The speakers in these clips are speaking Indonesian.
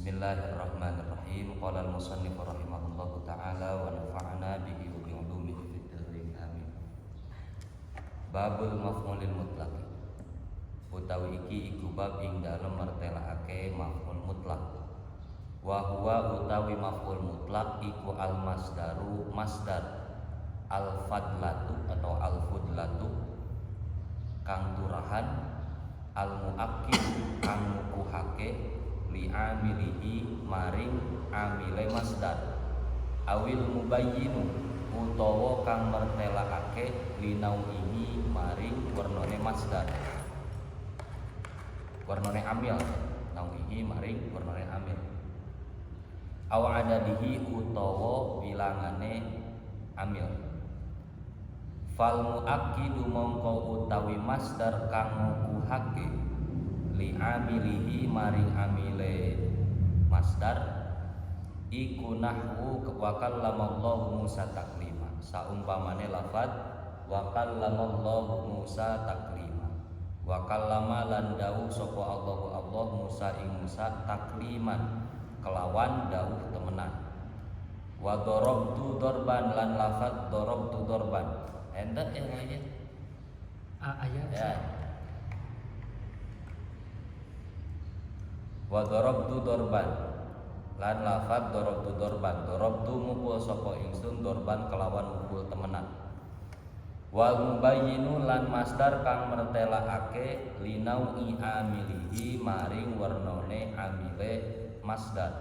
Bismillahirrahmanirrahim. Qala al-musannif rahimahullahu ta'ala wa nafa'ana bihi wa bi ulumihi fid dharain amin. Babul maf'ulil mutlaq. Utawi iki iku bab ing dalem mertelakake maf'ul mutlak. Wa huwa utawi maf'ul mutlak iku al-masdaru masdar al-fadlatu atau al-fudlatu kang turahan al-muakkid kang ngukuhake li amilihi maring amile masdar awil mubayyinu utawa kang mertelakake li nau'ihi maring wernane masdar wernane amil nau'ihi maring wernane amil aw adadihi utawa bilangane amil fal muakkidu mongko utawi masdar kang ngukuhake li amilihi maring amile masdar iku nahwu wa kallamallahu Musa taklima saumpamane lafaz wa kallamallahu Musa taklima wa kallama lan dawuh sapa Allah Musa ing Musa takliman kelawan dawuh temenan wa darabtu darban lan lafaz darabtu darban entek ya ayat ayat ya. Wa darabtu darban lan lafaz darabtu darban darabtu mukul sapa ingsun darban kelawan mukul temenan wal mubayyinu lan masdar kang mertelakake linau'i amilihi maring wernane amile masdar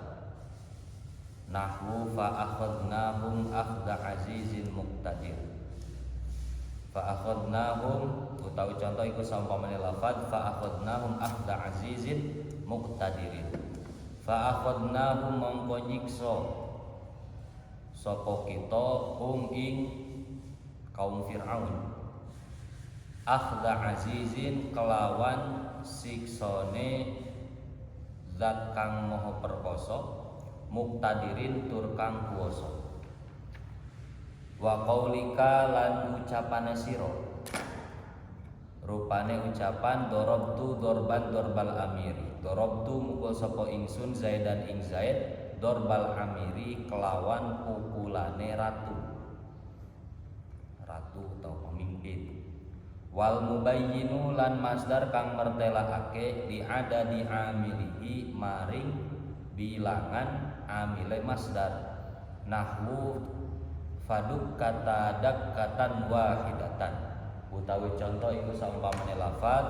nahwu fa akhadnahum akhda azizin muqtadir fa akhadnahum utawi contoh iku sampamane lafaz fa akhadnahum akhda azizin muqtadirin fa akhadnahum mongko nyiksa sapa kita ing kaum Fir'aun akhda azizin kelawan siksane zat kang maha perkasa muqtadirin tur kang kuwasa wa qaulika lan ucapane sira rupane ucapan dorobtu dorban dorbal amiri dorobtu mukul sapa ingsun zaidan ing zaid dorbal amiri kelawan pukulane ratu atau pemimpin wal mubayyinu lan masdar kang mertelakake di adadi amilihi maring bilangan amile masdar nahwu faduk kata dakkatan wahidatan utawi contoh iku saumpamane lafaz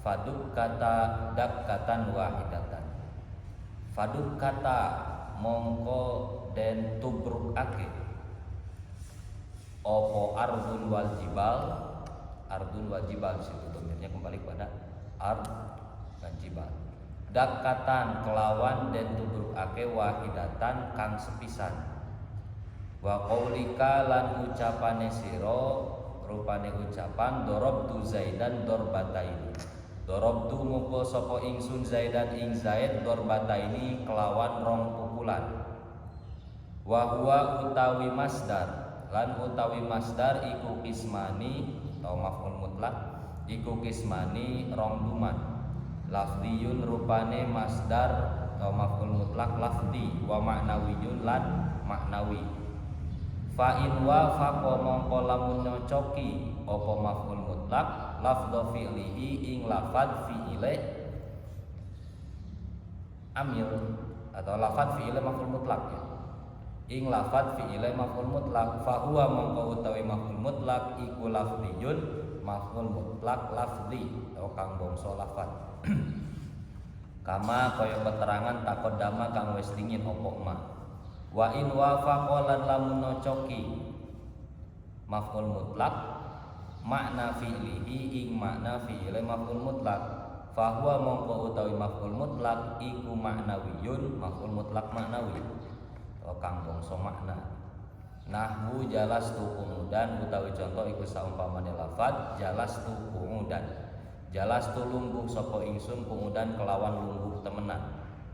faduk kata dakkatan wahidatan faduk kata mongko den tubrukake opo ardun wal jibal situ domirnya kembali kepada ard dan jibal dakkatan kelawan den tubrukake wahidatan kang sepisan wa qaulika lan ucapane sira rupane ucapan dorobtu zaidan dorbataini dorobtu mukul sapa ingsun zaidan ing zaid dorbataini kelawan rong pukulan wa huwa utawi masdar lan utawi masdar iku kismani atau maf'ul mutlak iku kismani rong duman lafdiyun rupane masdar atau maf'ul mutlak lafdi wa ma'nawiyun lan maknawi fa in wafaqa mongko lamun nyocoki apa maf'ul mutlak lafdhu fi'lihi ing lafadz fi'ile amil atau lafadz fi'ile maf'ul mutlak ya. Ing lafadz fi'ile maf'ul mutlak fa huwa mongko utawi maf'ul mutlak iku lafdiyun maf'ul mutlak lafzi atau kang bangsa lafadz kama kaya keterangan takodama kang wis dingin apa ma wa in wafaqa lan lamun nocoki maf'ul mutlak makna fi'lihi ing makna fi'ile maf'ul mutlak fa huwa mongko utawi maf'ul mutlak iku maknawiyun maf'ul mutlak maknawi kang bangsa makna nahwu jalastu qumudan utawi contoh iku saumpamane lafaz jalastu qumudan jalastu lungguh sapa ingsun qumudan kelawan lungguh temenan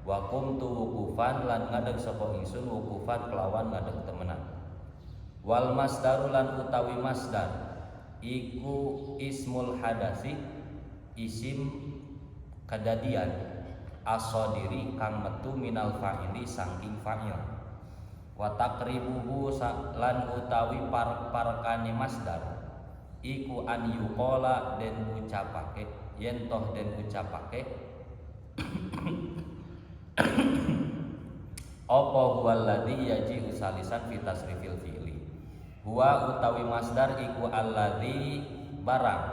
wa qumtu wukufan lan ngadeg sapa ingsun wukufan kelawan ngadeg temenan wal masdaru lan utawi masdar iku ismul hadasi isim kedadian asodiri kang metu minal fa'ili saking fa'il. Wa taqribuhu lan utawi parekane masdar iku an yuqala den ucapake yen toh den ucapake apa huwal ladzi yaji usalisan fi tasrifil fi'li. Huwa utawi masdar iku alladzi barang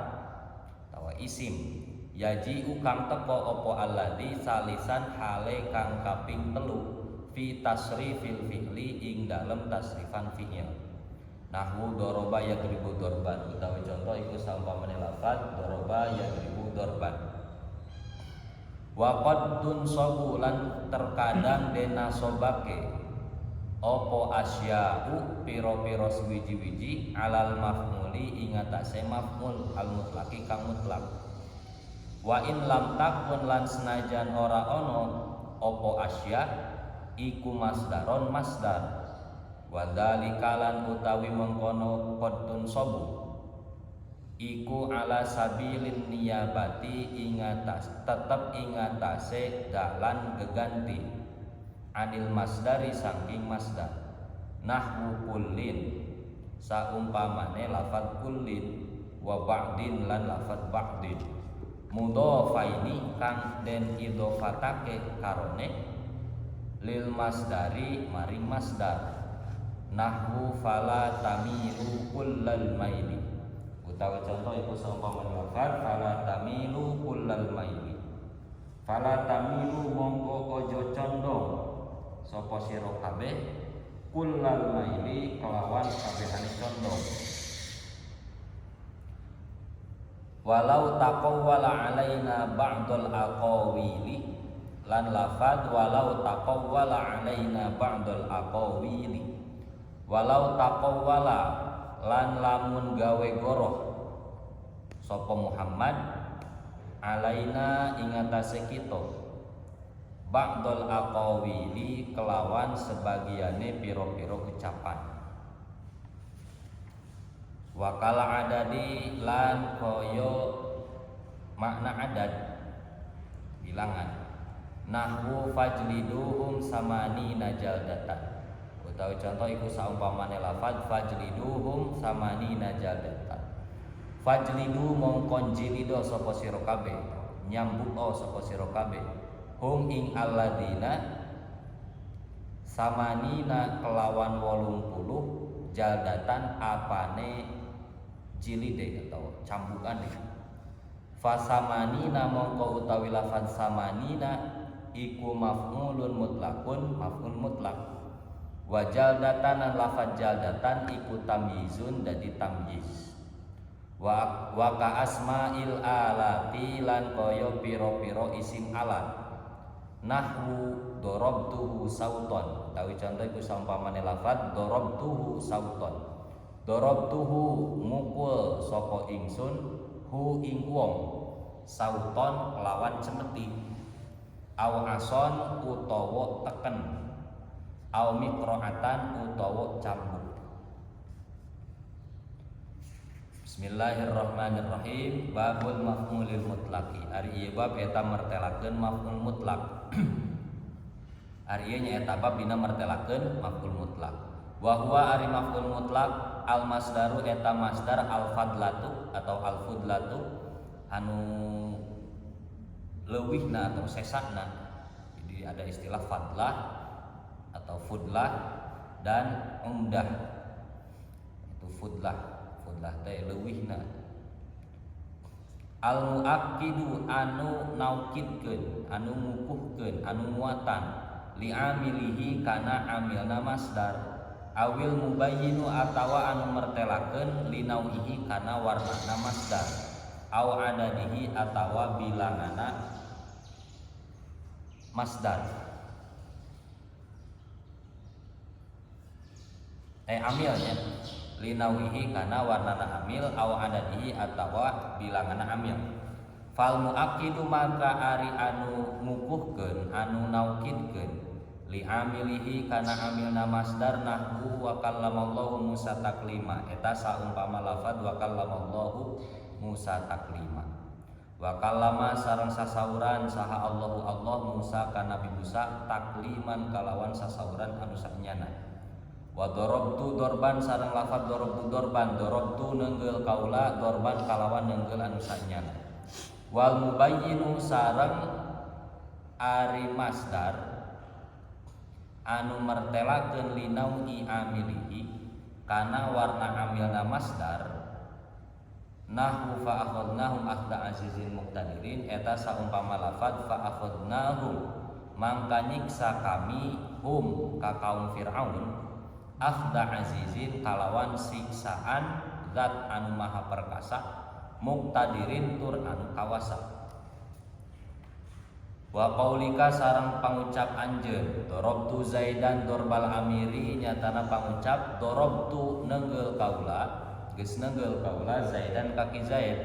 tawa isim yaji kang teko apa alladzi salisan hale kang kaping telu fi tasrifil fi'li ing dalem tasrifan fi'il. Nahwu doroba yadribu dorban utawi contoh iku saumpamane lafaz doroba yadribu dorban. Wa qad tunsabu lan terkadang denasobake opo asya'u piro-piro swiji-wiji alal maf'uli ing atase maf'ul al mutlaqi kang mutlak. Wa in lam takun lan senajan ora ono opo asya iku masdaron masdar. Wa dzalika lan utawi mengkono qad tunsabu iku ala sabilin niyabati tetep ingatase dalan geganti anil masdari saking masdar. Nahwu kullin saumpamane lafaz kullin wa ba'din lan lafaz ba'din mudhofaini kang den idhofatake karone lil masdari maring masdar. Nahwu fala tamilu kullal maili utawi contoh iku saumpamane lafaz fala tamilu kullal maili. Fala tamilu mongko ojo condong sapa sira kabeh kullal maili kelawan kabehane condong. Walau taqawwala alaina ba'dul aqawili lan lafaz walau taqawwala alaina ba'dul aqawili. Walau taqawwala lan lamun gawe goroh sapa Muhammad alaina ing atase kita ba'dul aqawili kelawan sebagiane piro-piro ucapan. Wakala adadi lan koyo makna adat bilangan. Nahwu fajliduhum samani najaldatan utawi contoh iku saumpamane lafaz fajliduhum samani najaldatan. Fajlidu mongkon jilido sapa sira kabeh nyambut sapa sira kabeh hum ing alladina samanina kelawan 80 jaldatan apane jilide atau cambukan. Fasamanina mongko utawi lafaz samanina iku maf'ulun mutlaqun maf'ul mutlaq. Wa jaldatan lan lafaz jaldatan iku tamyizun dadi tamyiz. Wa ka asma'il alati lan kaya pira-pira isim alat. Nahwu darabtuhu sauton utawi contoh iku saumpamane lafaz darabtuhu sauton. Darabtuhu mukul sapa ingsun hu ing wong sauton kelawan cemeti. Aw ason utawa teken aw miqra'atan utawa cambuk. Bismillahirrahmanirrahim. Babul maf'ulil mutlaqi. Ari ieu bab eta martelakeun maf'ul mutlaq. Ari ieu nyaeta bab dina martelakeun maf'ul mutlaq. Wa huwa ari maf'ul mutlaq al masdaru eta masdar al fadlatu atau al fudlatu anu leuwihna atau sesakna. Jadi ada istilah fadlah atau fudlah dan umdah. Itu fudlah teh leuwihna. Al muakkidu anu naukidkeun, anu ngukuhkeun, anu muatan li amilihi kana amilna masdar awil mubayyinu atawa anu mertelakeun li nau'ihi kana warnana masdar aw adadihi atawa bilangana masdar. Amilnya linawihi kana warnana amil aw adadihi atawa bilangana amil. Fal muakkidu maka ari anu ngukuhkeun anu naukidkeun li amilihi kana amilna masdar nahwu wa kallamallahu Musa taklima eta saumpama lafaz wa kallamallahu Musa taklima. Wa kallama sareng sasauran saha Allahu Allah Musa ka Nabi Musa takliman kalawan sasauran anu sanyana. Wa darabtu dorban sareng lafaz darabtu dorban darabtu neungeul kaula dorban kalawan neungeul anu sanyana. Wal mubayyinu sareng ari masdar anu mertelakeun linaui amilihi kana warna amilna masdar nahwu fa akhadnahum akhda azizin muqtadirin eta saumpama lafaz fa akhadnahum mangka nyiksa kami hum ka kaum Firaun akhda azizin kalawan siksaan zat anu maha perkasa muqtadirin tur anu kawasa. Wa qaulika sareng pangucap anjeun darabtu zaidan dorbal amiri nyatana pangucap darabtu neungeul kaula geus neungeul kaula zaidan kaki zaid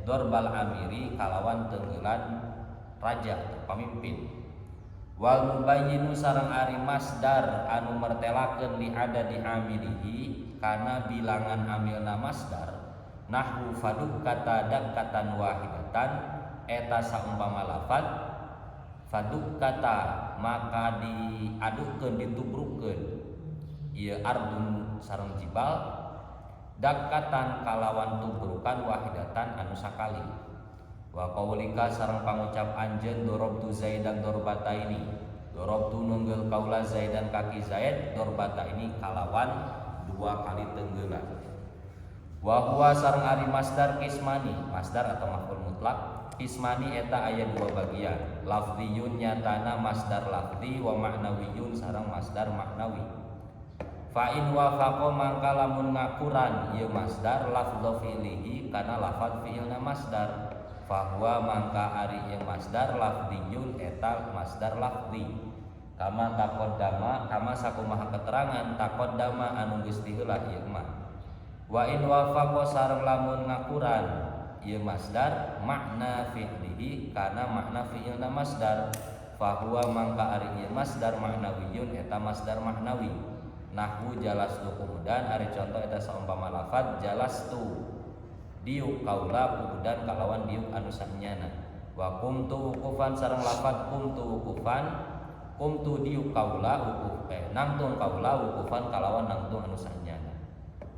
dorbal amiri kalawan teungeulan raja pamimpin. Wal mubayyinu sareng ari masdar anu mertelakeun li adadi amilihi kana bilangan amilna masdar nahwu faduk kata dakatan wahidatan eta saumpama lafaz faduk kata maka diadukeun ditubrukeun ieu ardun sareng jibal dakatan kalawan tubrukan wahidatan anu sakali. Wa qaulika sareng pangucap anjeun darabtu zaidan darbataini darabtu neungeul kaula zaidan kaki zaid darbataini kalawan dua kali teunggeulan. Wa huwa sareng ari masdar kismani masdar atau maf'ul mutlak kismani eta aya dua bagian lafdhiyun nyatana masdar lafdhi wa ma'nawiyun sareng masdar ma'nawi. Fa in wafaqa mangka lamun ngakuran ieu masdar lafdhu fi'lihi kana lafaz fi'ilna masdar fa huwa mangka ari ieu masdar lafdhiyun eta masdar lafdhi kama taqaddama kama sakumaha keterangan taqaddama anu geus diheula ieu mah. Wa in wafaqa sareng lamun ngakuran ieu masdar makna fi'lihi kana makna fi'ilna masdar fa huwa mangka ari ieu masdar ma'nawiyun eta masdar ma'nawi. Nahwu jalastu kuhudan ari contoh eta saumpama lafaz jalastu diuk kaula kuhudan kalawan diuk anu sanyana. Wa qumtu wuqufan sareng lafaz qumtu wuqufan qumtu diuk kaula wuquf nangtung kaula wuqufan kalawan nangtung anu sanyana.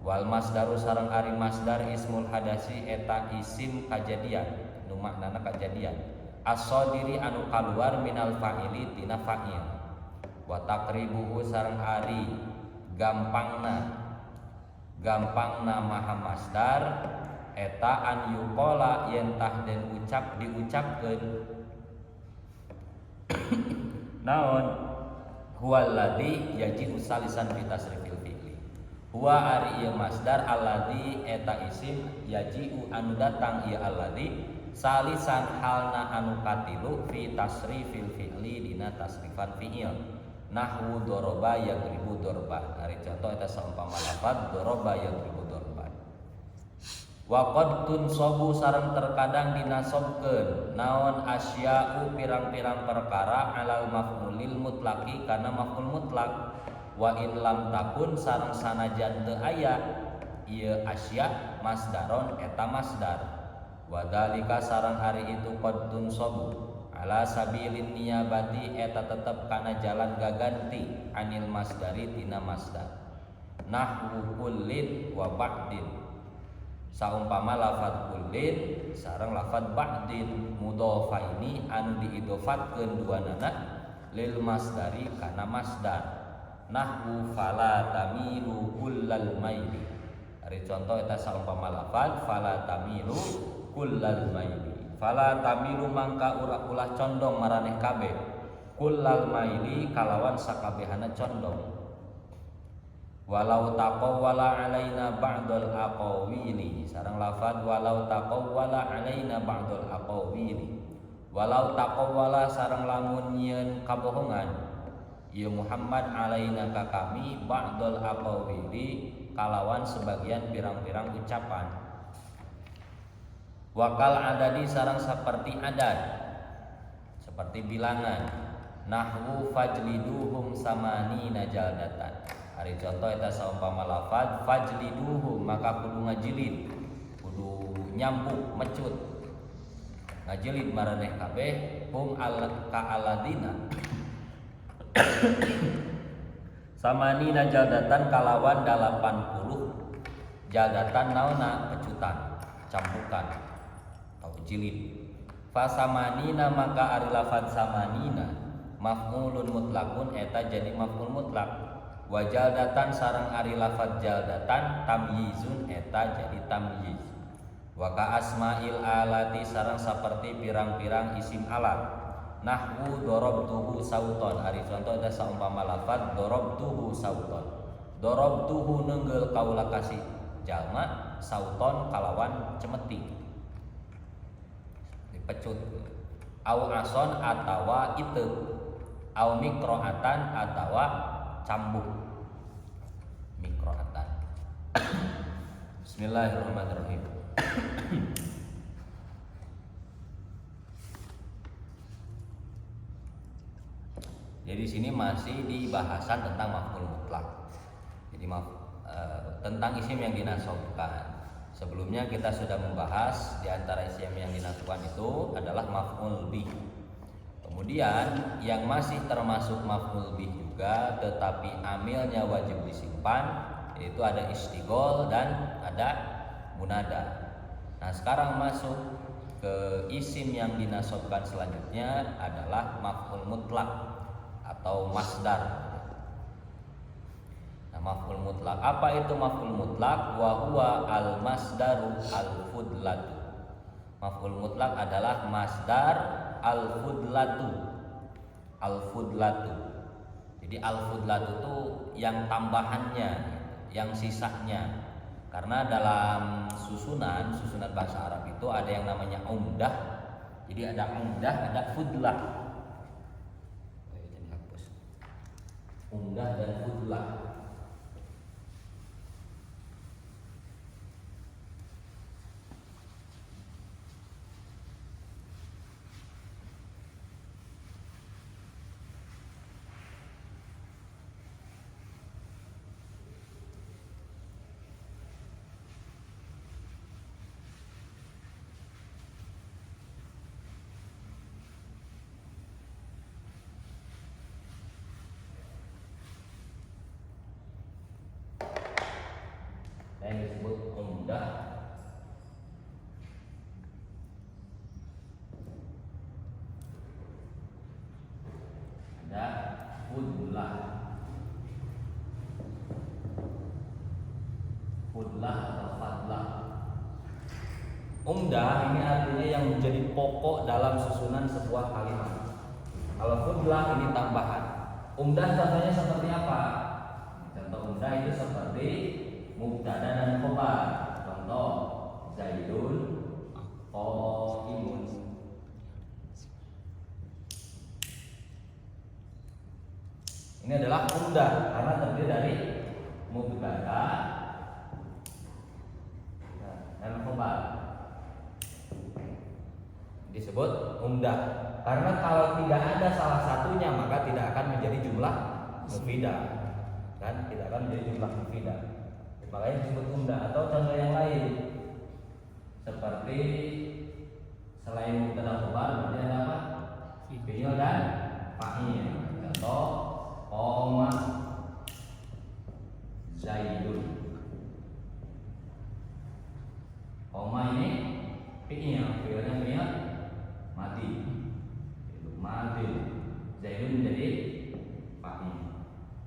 Wal masdaru sareng ari masdar ismul hadasi eta isim kajadian nu maknana kajadian as-sadiri anu kaluar minal fa'ili tina fa'il. Wa taqribuhu sareng ari gampangna maha masdar eta an yuqala yen tah den diucapkeun naon huwal ladzi yaji'u salisan fi tasrifil fi'li huwa ari ieu masdar alladzi eta isim yaji'u anu datang ieu alladzi salisan halna anu katilu fi tasrifil fi'li dina tasrifan fi'il. Nahwu doroba yadribu dorban ari contoh eta saumpama lafaz doroba yadribu dorban. Wa qad tunsabu sareng terkadang dinasobkeun naon asya'u pirang-pirang perkara alal maf'ulil mutlaqi kana maf'ul mutlak. Wa in lam takun sareng sanajan teu aya ieu asya masdaron eta masdar. Wa dzalika sareng hari itu qad tunsabu ala sabilin niyabati eta tetep kana jalan gaganti anil masdari tina masdar. Nahwu kullin wa ba'din saumpama lafaz kullin sareng lafaz ba'din mudhofa ini anu diidofatkeun duanana lil masdari kana masdar. Nahwu fala tamilu kullal maili ari contoh eta saumpama lafaz fala tamilu kullal maili fala tamilu mangka ulah condong maraneh kabeh kullal maili kalawan sakabehana condong. Walau taqawwala alaina ba'dul aqawili sareng lafaz walau taqawwala alaina ba'dul aqawili walau taqawwala sareng lamun nyieun kabohongan ieu Muhammad alaina ka kami ba'dul aqawili kalawan sebagian pirang-pirang ucapan. Wakal adadi sarang seperti adat seperti bilangan. Nahwu fajliduhum samani najaldatan hari contoh eta saumpama lafaz fajliduhum maka kudu ngajilid kudu nyambuk mecut ngajilid maraneh kabeh hum ka aladina samanina jaldatan kalawan 80 jaldatan naona pecutan cambukan atau jilid. Fasamanina maka ari lafad samanina maf'ulun mutlakun eta jadi maf'ul mutlak. Wa jaldatan sareng ari lafad jaldatan tamyizun eta jadi tamyiz. Wa ka asma'il alati sareng saperti pirang-pirang isim alat. Nahwu darabtuhu sauton ari contoh ada saumpama lafad darabtuhu sauton. Darabtuhu neungeul kaula kasih jalma sauton kalawan cemeti dipecut. Au ason atawa iteu. Au mikroatan atawa cambuk. Mikroatan. Bismillahirrahmanirrahim. Jadi di sini masih di bahasan tentang maf'ul mutlak. Jadi tentang isim yang dinasobkan. Sebelumnya kita sudah membahas di antara isim yang dinasobkan itu adalah maf'ul bih. Kemudian yang masih termasuk maf'ul bih juga tetapi amilnya wajib disimpan yaitu ada istighol dan ada munada. Nah, sekarang masuk ke isim yang dinasobkan selanjutnya adalah maf'ul mutlak atau masdar. Nah, maf'ul mutlak. Apa itu maf'ul mutlak? Wa huwa al masdaru al fudlatu. Maf'ul mutlak adalah masdar al fudlatu. Al fudlatu. Jadi al fudlatu itu yang tambahannya, yang sisanya. Karena dalam susunan bahasa Arab itu ada yang namanya umdah. Jadi ada umdah, ada fudlah. Umdah dan fudlah. Yang disebut umdah ada fudlah atau fadlah. Umdah ini artinya yang menjadi pokok dalam susunan sebuah kalimat. Kalau fudlah ini tambahan. Umdah contohnya seperti apa? Contoh umdah itu seperti mubtada dan khobar. Contoh Zaidun qaimun. Ini adalah umdah karena terdiri dari mubtada dan khobar. Disebut umdah karena kalau tidak ada salah satunya maka tidak akan menjadi jumlah mufidah. Kan tidak akan menjadi jumlah mufidah. Makanya disebut umdah. Atau contoh yang lain seperti selain mubtada khobar berarti ada apa? Fi'il dan fa'il. Contoh qoma Zaidun. Qoma ini fi'il, fi'ilnya fi'il mati. Itu mati. Zaidun menjadi fa'il.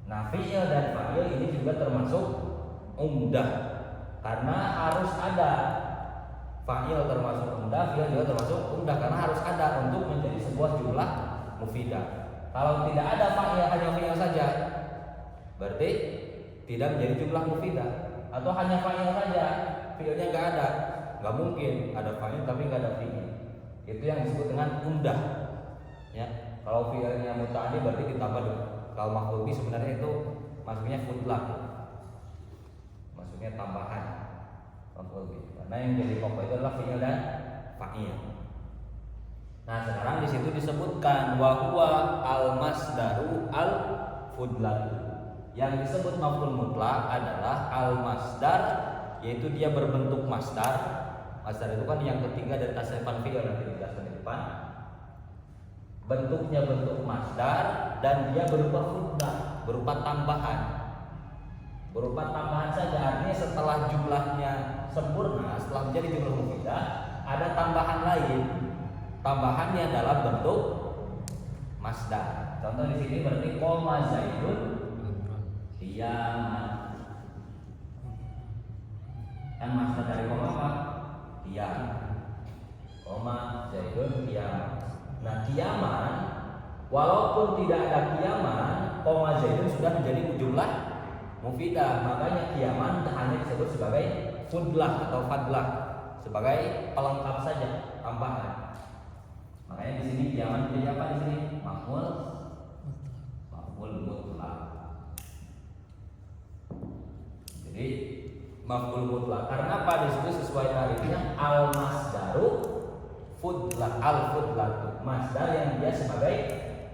Nah, fi'il dan fa'il ini juga termasuk umdah karena harus ada. Fa'il termasuk umdah, fi'il juga termasuk umdah karena harus ada untuk menjadi sebuah jumlah mufidah. Kalau tidak ada fa'il hanya fi'il saja berarti tidak menjadi jumlah mufidah. Atau hanya fa'il saja fi'ilnya nggak ada, nggak mungkin ada fa'il tapi nggak ada fi'il. Itu yang disebut dengan umdah. Ya, kalau fi'ilnya muta'addi berarti ditambah. Kalau maf'ul bih sebenarnya itu maksudnya fudlah. Maksudnya tambahan maf'ul bih. Karena yang jadi pokok itu adalah fi'il dan fa'il. Nah, sekarang di situ disebutkan wa huwa al masdaru al fudlatu. Yang disebut maf'ul mutlak adalah al masdar, yaitu dia berbentuk masdar Masdar itu kan yang ketiga dari tasrifan fi'il, nanti dijelaskan di depan. Bentuknya bentuk masdar dan dia berupa fudlah, berupa tambahan. Berupa tambahan saja, artinya setelah jumlahnya sempurna, setelah menjadi jumlah mufidah, ada tambahan lain. Tambahannya dalam bentuk masdar. Contoh di sini berarti qoma zaidun qiyaman. Kan masdar dari qoma apa? Qiyam. Qoma zaidun qiyaman. Nah, qiyaman walaupun tidak ada qiyaman, qoma zaidun sudah menjadi jumlah mufidah. Makanya qiyaman hanya disebut sebagai fudlah atau fadlah, sebagai pelengkap saja, tambahan. Makanya di sini qiyaman menjadi apa di sini? Maf'ul mutlak. Jadi maf'ul mutlak karena apa? Di situ sesuai tarifnya al masdaru fudlah, al fudlah masdar yang dia sebagai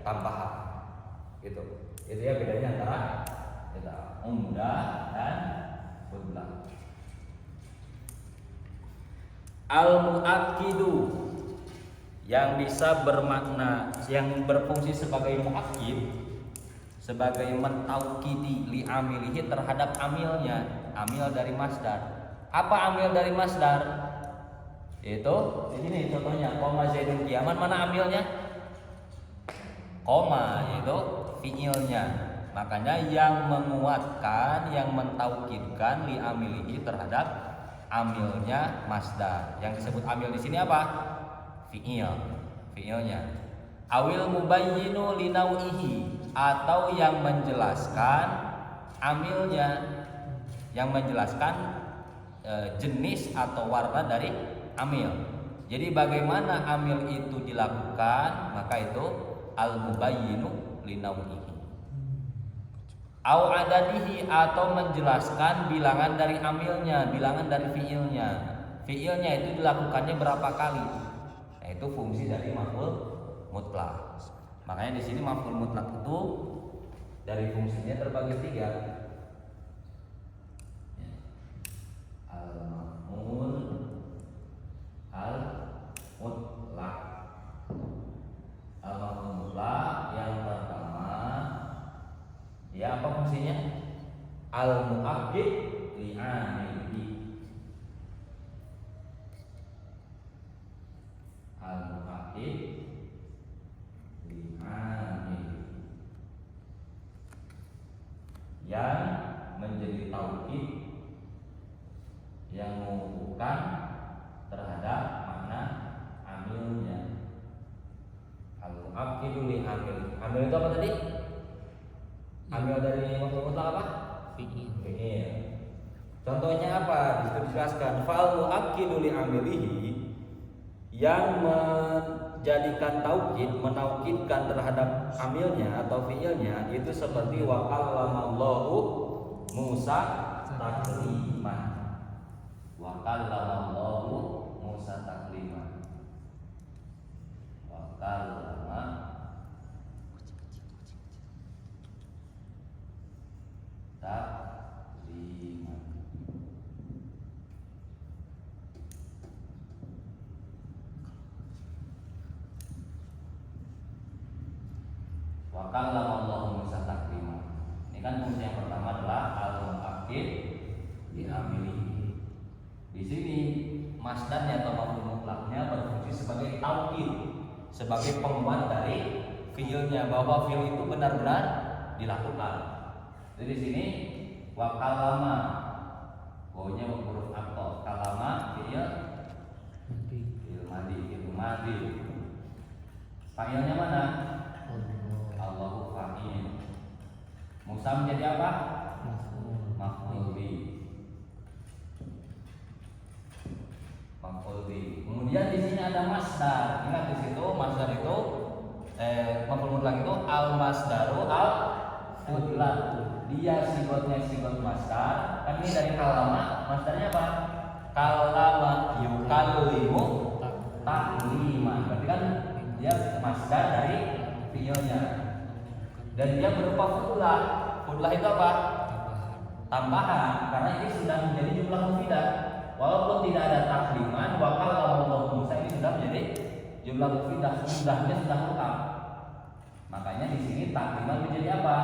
tambahan. Gitu. Itu ya bedanya antara umdah dan fudlah. Al muakkidu yang bisa bermakna, yang berfungsi sebagai muakkid, sebagai mentaukidi li amilihi terhadap amilnya, amil dari masdar. Apa amil dari masdar? Itu di sini contohnya qoma zaidun qiyaman, mana amilnya? Qoma, yaitu fiilnya. Makanya yang menguatkan, yang mentaukidkan li amilihi terhadap amilnya masdar. Yang disebut amil di sini apa? Fiil, fiilnya. Awil mubayyinu li nau'ihi, atau yang menjelaskan amilnya, yang menjelaskan jenis atau warna dari amil. Jadi bagaimana amil itu dilakukan, maka itu al mubayyinu li nau'ihi. Au adadihi, atau menjelaskan bilangan dari amilnya, bilangan dari fiilnya. Fiilnya itu dilakukannya berapa kali. Nah, itu fungsi dari maf'ul mutlak. Makanya di sini maf'ul mutlak itu dari fungsinya terbagi 3. Al-maf'ul al-mutlak. Al-maf'ul mutlak yang pertama, ya apa fungsinya? Al-mu'akkid li'amilihi. Al-mu'akkid li'amilihi, yang menjadi taukid, yang mengukuhkan terhadap makna amilnya. Al-mu'akkid li'amilihi. Amil itu apa tadi? Amil dari maf'ul mutlak apa? Fi'il. Contohnya apa? Disitu dijelaskan fa'al mu'akkidu li amilihi, yang menjadikan taukid, menaukidkan terhadap amilnya atau fi'ilnya, itu seperti wa kallamallahu Musa takliman. Wa kallamallahu Musa takliman. Wa kallama takliman. Wa kallamallahu Musa takliman. Ini kan fungsi yang pertama adalah al-mu'akkid li amilihi. Di sini masdarnya atau maf'ul mutlaknya berfungsi sebagai taukid, sebagai penguat dari fiilnya, bahwa fiil itu benar-benar dilakukan. Jadi di sini wa kalama, wawunya huruf ataf, kalama fiil madi. Fa'ilnya mana? Allahu fa'il. Musa menjadi apa? Maf'ul bi. Kemudian di sini ada masdar. Ingat di situ masdar itu maf'ul mutlak itu al masdaru al mutlak. Dia sigotnya sigot masdar. Kan ini dari kalama, masdarnya apa? Kalama yukallimu takliman. Berarti kan dia masdar dari fiilnya. Dan dia berupa fudlah. Fudlah itu apa? Tambahan. Karena ini sudah menjadi jumlah mufidah. Walaupun tidak ada takliman, wa kallama Musa ini sudah menjadi jumlah mufidah, sudahnya sudah lengkap. Makanya di sini takliman menjadi apa?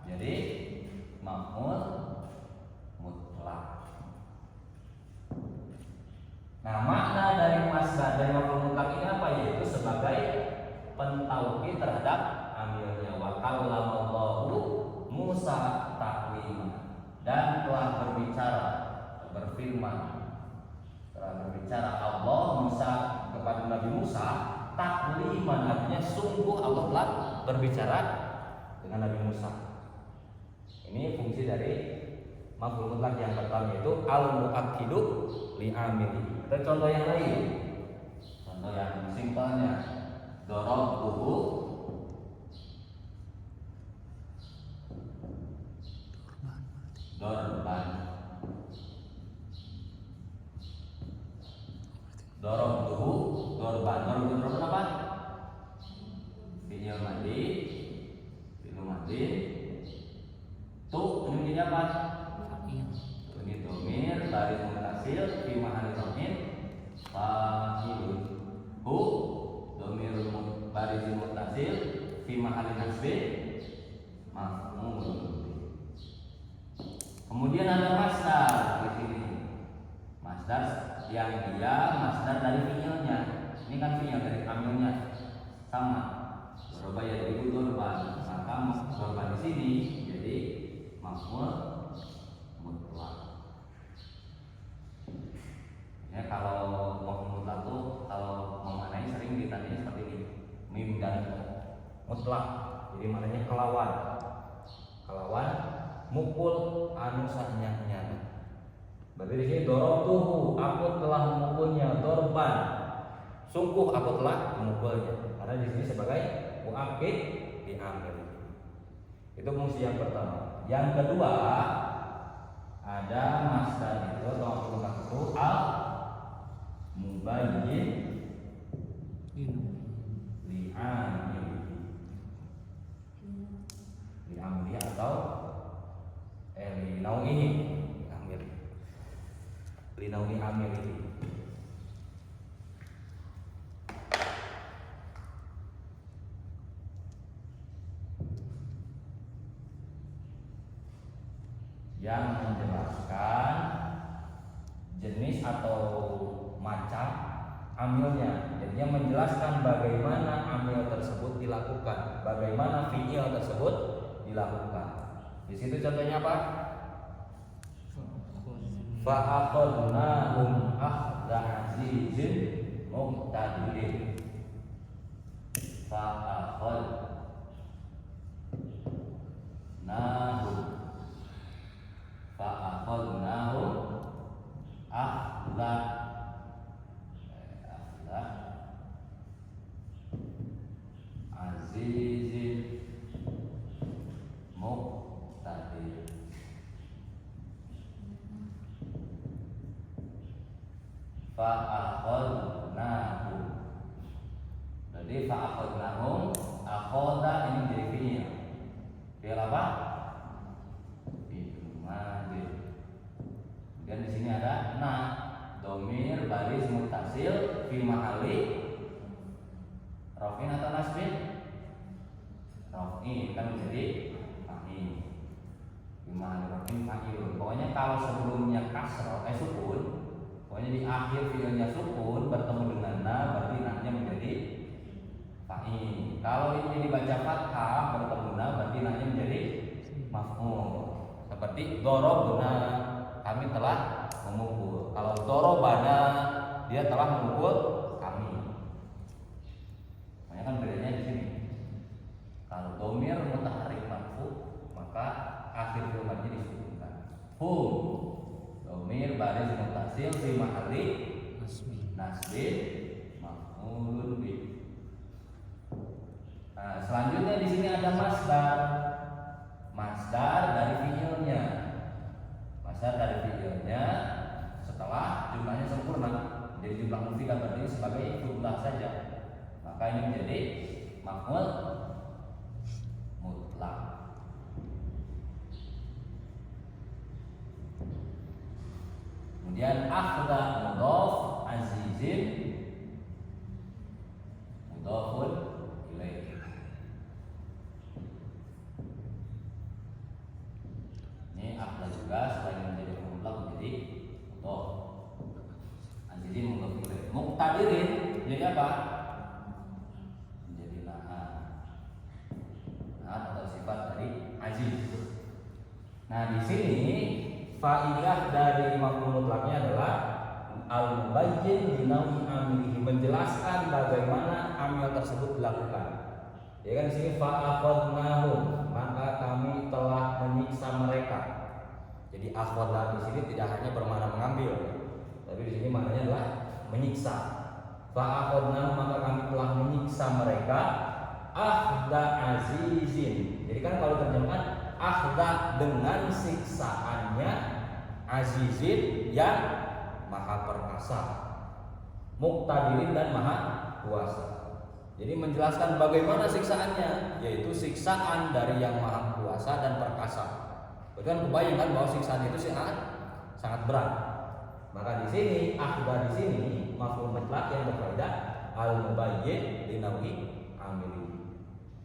Jadi maf'ul mutlak. Nah, makna dari masdar dari maf'ul mutlak ini apa? Yaitu sebagai pentauhid terhadap amilnya. Wa kallamallahu Musa taklima, dan telah berfirman, telah berbicara Allah Musa kepada Nabi Musa takliman, artinya sungguh Allah telah berbicara dengan Nabi Musa. Ini fungsi dari maf'ul mutlak yang pertama, yaitu al-mu'akkidu li'amili. Kita contoh yang lain, contoh yang simpelnya, darabtuhu dorban, darabtuhu dorban. Dorban apa? Fi'il madhi, fi'il madhi. Tu ini menjadi apa? Fa'il. Ini domir baris mutasil fi mahalli raf'in fa'ilun. Hu domir baris mutasil fi mahalli nasbin maf'ulun. Kemudian ada masdar di sini. Masdar yang dia masdar dari fi'ilnya. Ini kan fi'il dari amilnya sama. Surabaya dari dorban. Maka dorban di sini jadi maf'ul mutlak. Ya, kalau maf'ul mutlak itu kalau memaknai sering ditandai seperti ini, mim dan mutlak. Jadi maknanya kelawan, kelawan mukul anu sahnya. Berarti di sini dorobtuhu, aku telah memukulnya, dorban, sungguh aku telah memukulnya. Karena di sini sebagai muakkid diambil. Itu fungsi yang pertama. Yang kedua ada masdar itu atau maf'ul mutlak itu al mubayyin li'amili atau linau'ihi linau'i amili. Yang menjelaskan jenis atau macam amilnya. Jadinya menjelaskan bagaimana amil tersebut dilakukan, bagaimana fi'il tersebut dilakukan. Di situ contohnya apa? Fa'akhadnahum akhdha azizin muqtadirin. Fa'akhadnahum akhdha azizin muqtadir. Fa'akhadnahum. Jadi fa'akhadnahum, akhadha ini jadi fi'il. Fi'il apa? Fi'il madhi. Dan di sini ada na, domir baris muttasil fi mahalli raf'in atau nasbin? Raf'in, kan menjadi fa'il. Fi mahalli raf'in fa'ilun. Pokoknya kalau sebelumnya kasrah sukun, pokoknya di akhir fi'ilnya sukun bertemu dengan na, berarti na-nya menjadi fa'il. Kalau ini dibaca fathah bertemu na, berarti na-nya menjadi maf'ul. Seperti dorobna, kami telah memukul. Kalau dorobana, dia telah memukul kami. Makanya kan bedanya di sini. Kalau domir mutaharrik marfu, maka akhir fi'ilnya disukunkan. Hum domir baris muttasil fi mahalli nasbin maf'ulun bih. Nah, selanjutnya di sini ada masdar. Masdar dari fi'ilnya. Masdar dari fi'ilnya setelah jumlahnya sempurna, jadi jumlah mufidah berarti sebagai jumlah saja. Maka ini menjadi maf'ul mutlak. Kemudian akhda mudhaf, azizin mudhafun ilaih. Ini akhda juga selain menjadi mutlak menjadi mudhaf. Azizin mudhaf ilaih. Muqtadirin jadi apa? Menjadi naat. Naat atau sifat dari aziz. Nah, di sini faidah dari maf'ul mutlaknya adalah al-mubayyin li nawi amilihi, menjelaskan bagaimana amil tersebut dilakukan. Ya kan di sini fa'akhadnahum, maka kami telah menyiksa mereka. Jadi akhadna di sini tidak hanya bermakna mengambil, tapi di sini maknanya adalah menyiksa. Fa'akhadnahum, maka kami telah menyiksa mereka akhda azizin. Jadi kan kalau terjemahkan akhda dengan siksaannya azizin yang maha perkasa, muqtadirin dan maha kuasa. Jadi menjelaskan bagaimana siksaannya, yaitu siksaan dari yang maha kuasa dan perkasa. Berarti kan kebayangkan bahwa siksaan itu sangat berat. Maka di sini akhda di sini maf'ul mutlak yang berfaedah al-mubayyin li nawi amili.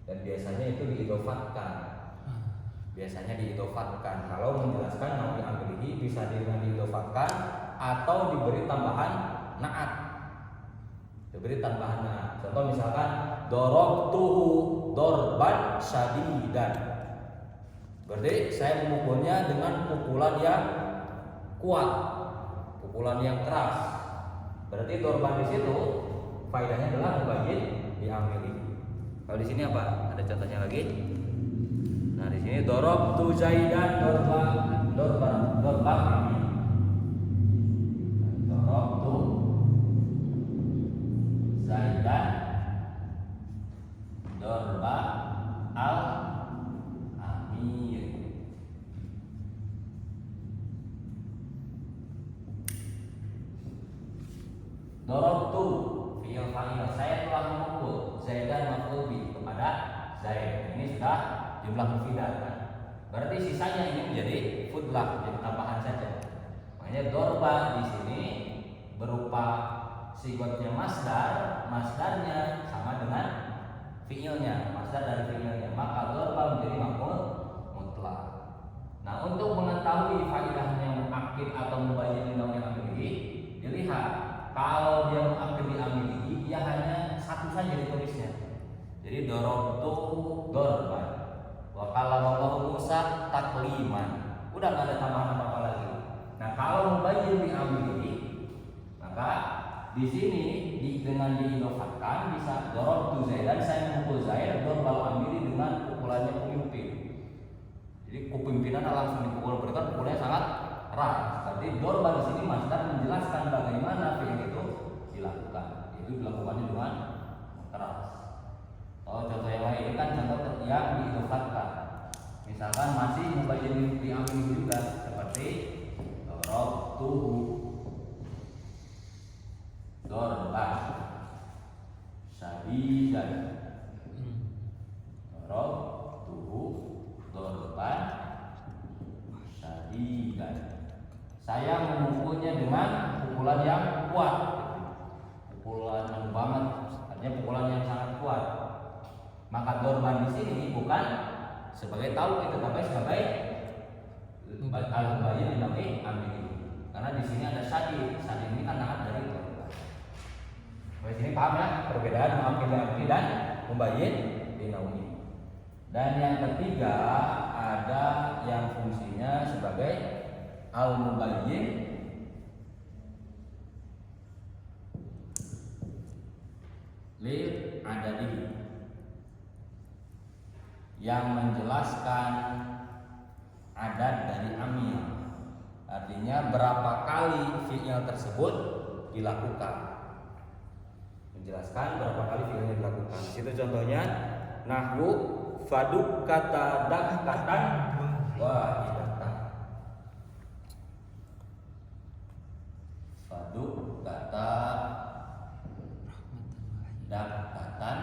Dan biasanya itu diidofatkan. Biasanya diidofatkan. Kalau menjelaskan nawi amilihi bisa dengan diidofatkan atau diberi tambahan naat. Diberi tambahan naat. Contoh misalkan darabtuhu darban syadidan. Berarti saya memukulnya dengan pukulan yang kuat, pukulan yang keras. Berarti darban di situ faedahnya adalah mubayyin diamili. Kalau di sini apa? Ada contohnya lagi? Nah, di sini darabtu Zaidan darban amil. Darabtu Zaidan darba al amir. Darabtu fi'il fa'il, saya telah memukul Zaidan maf'ul bi kepada Zaid. Ini sudah jumlah mufidah kan? Berarti sisanya ini menjadi fudlah, jadi tambahan saja. Makanya dorba di sini berupa sigotnya masdar, masdarnya sama dengan fiilnya, masdar dari fiilnya. Maka dorba menjadi maf'ul mutlak. Nah, untuk mengetahui faedahnya muakkid atau mubayyin yang amilihi, dilihat kalau dia muakkid di amilihi, dia hanya satu saja ditulisnya. Jadi darabtu darban. Wa kalamallahu Musa takliman. Udah nggak ada tambahan apa-apa lagi. Nah, kalau mubayyin bi amilihi, maka di sini dengan diinovatkan bisa darabtu Zaidan, saya memukul Zaid, darbal amili dengan pukulannya pemimpin. Jadi kepemimpinan langsung dipukul, berarti kan pukulannya sangat keras. Berarti darba di sini masdar menjelaskan bagaimana fi'il itu dilakukan. Itu dilakukannya dengan keras. Oh, contoh yang lain ini kan contoh yang diinovatkan. Misalkan masih mubayyin bi amilihi juga seperti darabtuhu darban syadidan. Darabtuhu darban syadidan. Saya memukulnya dengan pukulan yang kuat. Pukulan yang banget, artinya pukulan yang sangat kuat. Maka dorban di sini bukan sebagai tauhid tetapi sebagai al-mubayyin li amilihi. Karena di sini ada syadid. Syadid ini kan naat dari dorban. Di sini paham ya perbedaan muakkid dan mubayyin li nawi. Dan yang ketiga ada yang fungsinya sebagai al-mubayyin lil adadi, yang menjelaskan adat dari amil. Artinya berapa kali fi'il tersebut dilakukan. Menjelaskan berapa kali fi'ilnya dilakukan. Di situ contohnya nahwu faduk kata dakatan wahidatan. Faduk kata dakatan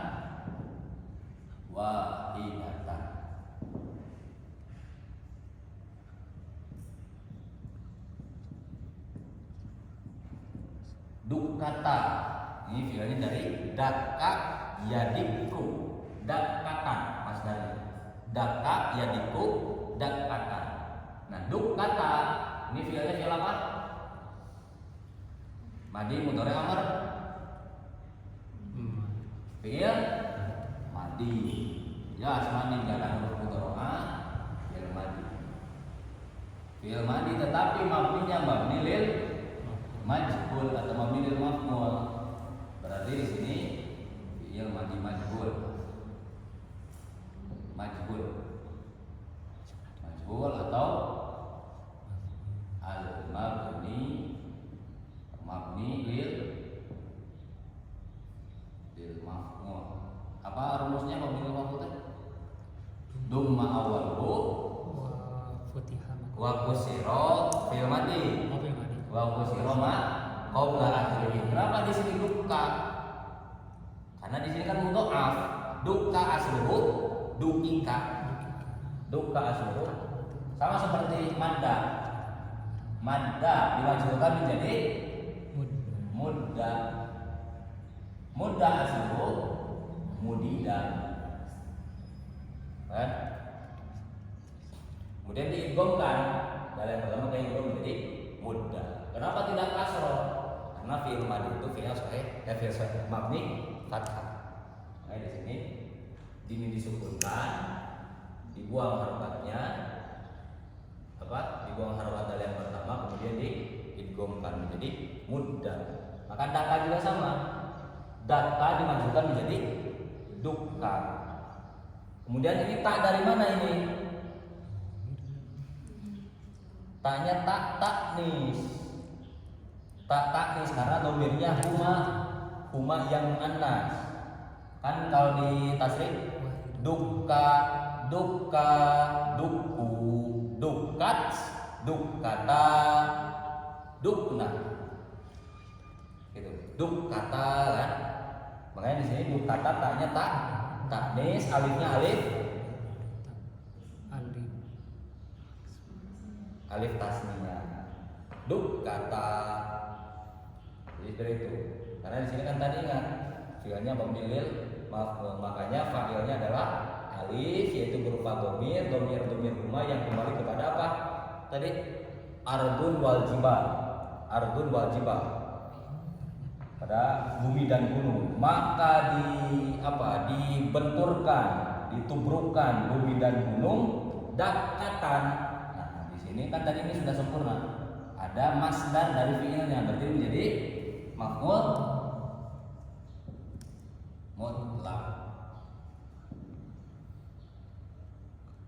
wahidatan. Dukata. Ini fiilnya dari daka yadiku. Dakatan masdarnya. Daka yadiku dakatan. Nah, dukata ini fiilnya fiil apa? Madi mudhari amr. Fiil madi. Ya, asmani enggak ada huruf mudhari. Fiil madi. Fiil madi tetapi mabninya mabni lil majhul atau mabni lil maf'ul. Berarti di sini fiil madi majhul. Majhul atau al mabni lil maf'ul. Apa rumusnya mabni lil maf'ul teh? Dumma awwaluhu wa kusiro fil madi wa kusiro ma qabla akhirih. Kenapa di sini duka? Karena di sini kan mudhaf. Duka asluhu dukika. Duka asluhu sama seperti madda. Madda diwajibkan menjadi mudda. Mudda asluhu mudida. Kan? Kemudian diidghamkan. Dalam yang pertama kayak idgham menjadi mudda. Kenapa tidak kasroh? Karena fi'il madi itu fi'il sahih mabni fathah. Nah, di sini ini disukunkan, dibuang harokatnya, dibuang harokat dari yang pertama, kemudian diidghamkan menjadi mudda. Maka daka juga sama. Daka dimajukan menjadi dukka. Kemudian ini tak dari mana ini? Taknya tak taknis. Tak taknis karena domirnya huma yang muannas. Kan kalau di tasrif dukka, dukka, dukku, dukkat, dukkata, dukna. Gitu. Dukkata kan. Makanya di sini dukkata taknya tak taknis, alifnya alif tasniah. Dukkata. Jadi seperti itu. Karena di sini kan tadi ingat fiilnya mabni lil maf'ul, makanya fa'ilnya adalah alif, yaitu berupa domir huma yang kembali kepada apa? Tadi ardun wal jibal. Pada bumi dan gunung. Maka dibenturkan, ditubrukkan bumi dan gunung dakatan. Nah, di sini kan tadi ini sudah sempurna. Ada masdar dari fiilnya, berarti menjadi maf'ul mutlak.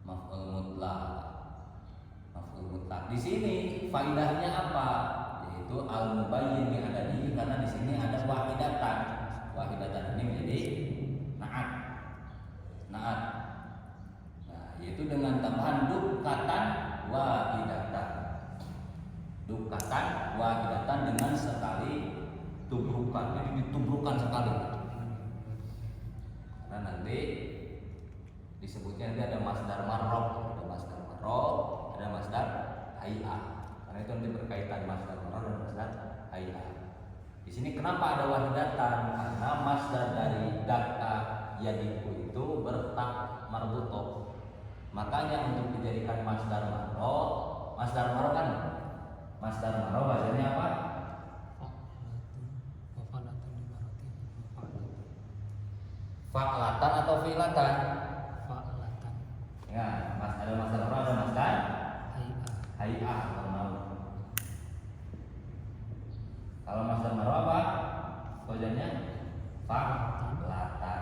Maf'ul mutlak. Di sini faedahnya apa? Yaitu al-mubayyin yang ada di karena di sini ada wahidatan. Wahidatan ini menjadi na'at. Nah, yaitu dengan tambahan dukatan wahidatan. Dukatan wahidatan dengan sekali tubrukan. Jadi ditubrukan sekali. Karena nanti disebutnya nanti ada masdar marrob, ada masdar hay'ah. Karena itu nanti berkaitan masdar marrob dan masdar hay'ah. Di sini kenapa ada wahidatan? Karena masdar dari daka yadiku itu bertak marbutoh. Makanya untuk dijadikan masdar marrob kan masdar marrob bahasanya apa? Fa'latan atau fi'latan? Fa'latan. Ya, ada masdar marrob, ada masdar hay'ah. Kalau masdar marrob apa? Wajannya fa'latan.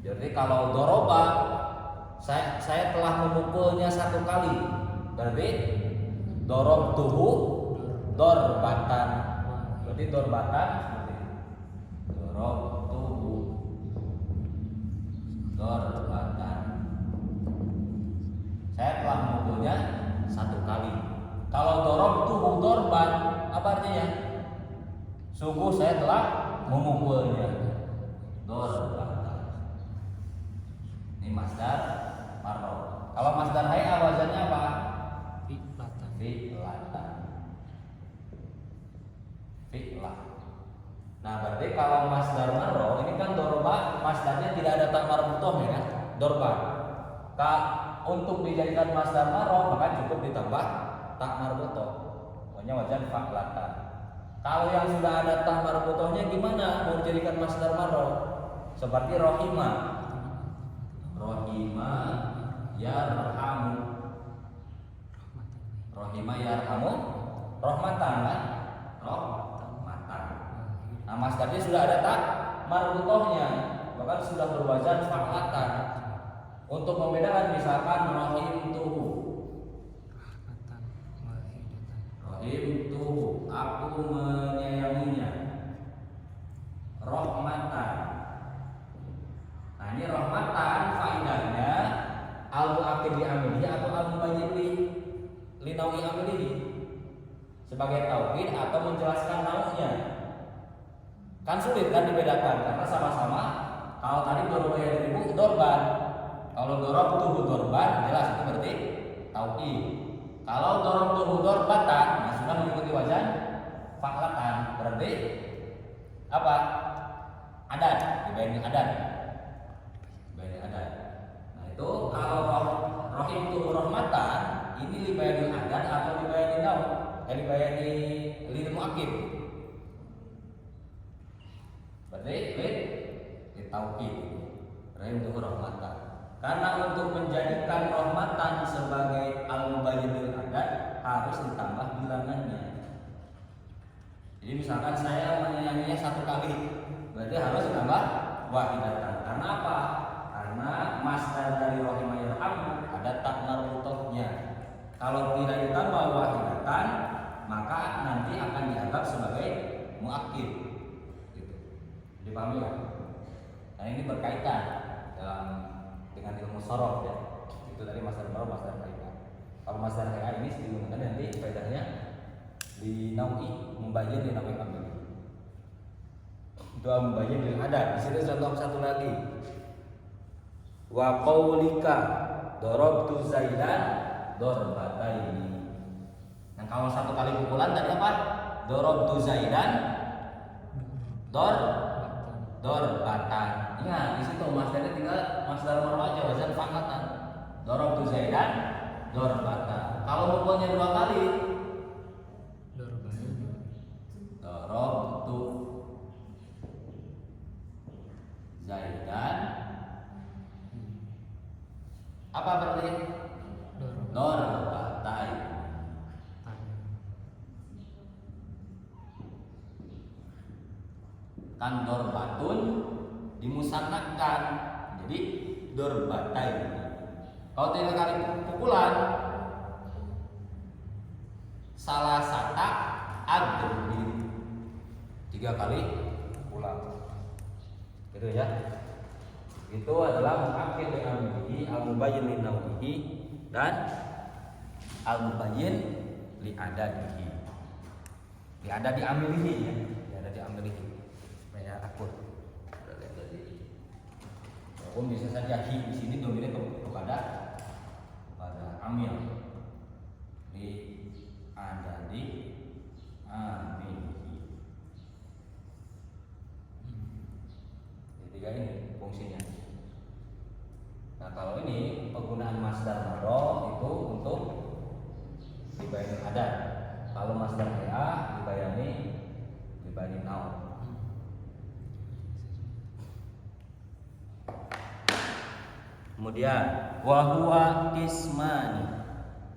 Jadi kalau doroba, saya telah memukulnya satu kali, berarti dorobtuhu dorbatan. Berarti dorbatan dorobtuhu dorbatan. Saya telah memukulnya satu kali. Kalau dorobtuhu dorban, apa artinya? Sungguh saya telah memukulnya. Dorbatan. Ini masdar marrob. Kalau masdar hay'ah wazannya apa? Fi'latan. fi'lah. Nah, berarti kalau masdar marro ini kan dorba, masdarnya tidak ada tak marbutohnya kan? Dorba. Untuk dijadikan masdar marro maka cukup ditambah tak marbutoh. Pokoknya wajan fa'latan. Kalau yang sudah ada tak marbutohnya gimana mau dijadikan masdar marro? Seperti rohima. Rohima yarhamu. Rohima yarhamu rahmatan kan? Rahmatan. Nah, masdarnya sudah ada tak marbutohnya, bahkan sudah berwazan fa'latan. Untuk membedakan misalkan rahim tuhu. Rahim tuhu, aku menyayanginya. Rahmatan. Nah, ini rahmatan faedahnya al-mu'akkid li amrihi atau al-mubayyin li naui amrihi. Sebagai taukid atau menjelaskan nau'nya. Kan sulit kan dibedakan karena sama-sama kalau tadi dorba yang ribu dorban. Kalau dorob tuhu dorban jelas itu berarti taukid. Kalau dorob tuhu dorbatan nah sudah mengikuti wazan fa'latan berarti apa? Adat, dibayani adat. Dibayani adat. Nah itu kalau rohim tuhu rahmatan ini dibayani adat atau dibayani nau? Dibayani lil mu'akkid. Berarti taukid. Rahim tuhu rahmatan. Karena untuk menjadikan rahmatan sebagai al-mubayyinul adat harus ditambah bilangannya. Jadi misalkan saya menyayanginya 1 kali, berarti harus ditambah wahidatan. Karena apa? Karena masdar dari rahimah yarhamu ada tak marbutohnya. Kalau tidak ditambah wahidatan, maka nanti akan dianggap sebagai muakkid. Gitu. Dipahami ya? Nah ini berkaitan dengan ilmu sorof ya. Itu tadi masdar baru, masdar kaitan. Kalau masdar kaitan ini digunakan nanti faedahnya di naui membayyin di naui amil. Doa membayyin bil adat. Di sini contoh satu lagi. Wa qaulika darabtu zaidan darbataini. Nah kalau 1 kali pukulan tadi apa? Darabtu zaidan darbatan. Ingat di situ masdarnya tinggal masdar marfu aja wazan fa'latan. Darabtu zaidan darbatan. Kalau pukulnya 2 kali darabtu zaidan apa berarti? Darbatan. Kan dorbatun dimusannahkan jadi dorbatain. Kalau 3 kali pukulan salah sata adrin 3 kali pukulan gitu ya. Itu adalah muakkid li amrihi al-mubayyin li nawihi dan al-mubayyin li adadihi. Li adadi amrihi ya. Li adadi amrihi. Ya akut. Walaupun bisa saja hi di sini domirnya kepada amil di adadi amrihi. Jadi 3 ini fungsinya. Nah kalau ini penggunaan masdar marro itu untuk dibayani adat. Kalau masdar a dibayani naum. Kemudian wahwa kismani.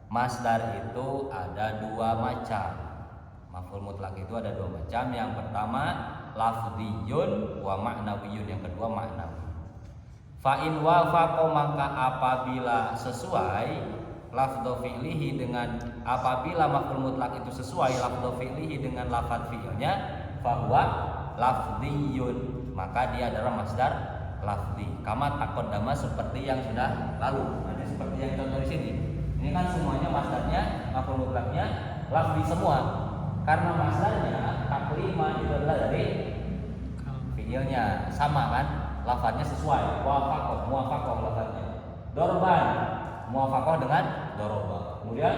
Masdar itu ada 2 macam. Maf'ul mutlak itu ada 2 macam. Yang pertama lafdhiyun wa ma'nawiyun, yang kedua ma'nawi. Fa in wafaqa maka apabila sesuai lafdhu fi'lihi dengan apabila maf'ul mutlak itu sesuai lafdhu fi'lihi dengan lafadz fi'ilnya fa huwa lafdhiyun, maka dia adalah masdar lafdhi. Kama taqaddama seperti yang sudah lalu. Nah, seperti yang contoh di sini. Ini kan semuanya masdarnya maf'ul mutlaknya lafdhi semua. Karena masdarnya taklima itu adalah dari fi'ilnya sama kan? Lafadznya sesuai. Muwafaqah, muwafaqah lafadznya. Dorban, muwafaqah dengan doroba. Kemudian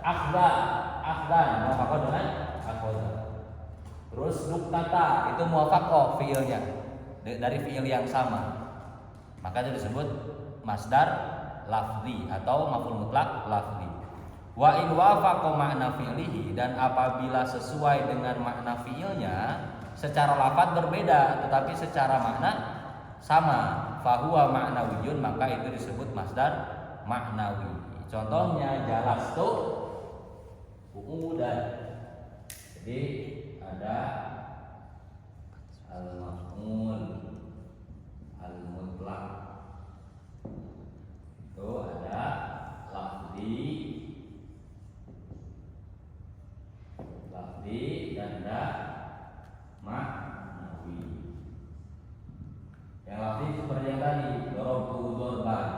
akhdan, muwafaqah dengan akhadha. Terus duktata itu muwafaqah fiilnya dari fiil yang sama. Maka itu disebut masdar lafzi atau maf'ul mutlak lafzi. Wa in wafaqa makna fi'lihi, dan apabila sesuai dengan makna fiilnya, secara lafaz berbeda tetapi secara makna sama, fahuwa ma'nawiyun, maka itu disebut masdar maknawi. Contohnya jalastu qu'udan. Jadi ada al-maf'ul al-mutlaq, itu ada lafzi dan ada maknawi. Yang lafzi seperti yang tadi, darabtu darban,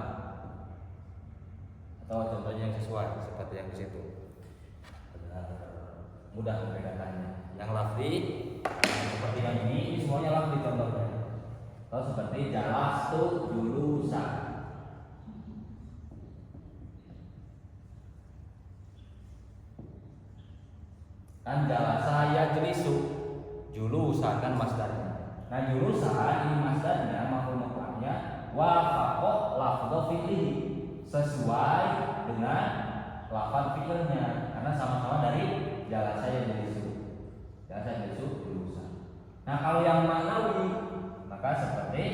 atau contohnya yang sesuai seperti yang di situ. Mudah membedakannya. Yang lafzi seperti yang ini semuanya lafzi contohnya. Atau seperti jalastu julusan. Kan jalasa yajlisu, julusan kan masdarnya. Nah julusan ini masdarnya maf'ul mutlaknya wafaqa lafdhu fi'lihi, sesuai dengan lafaz fi'ilnya karena sama-sama dari jalasa yajlisu. Jalasa yajlisu julusan. Nah kalau yang maknawi maka seperti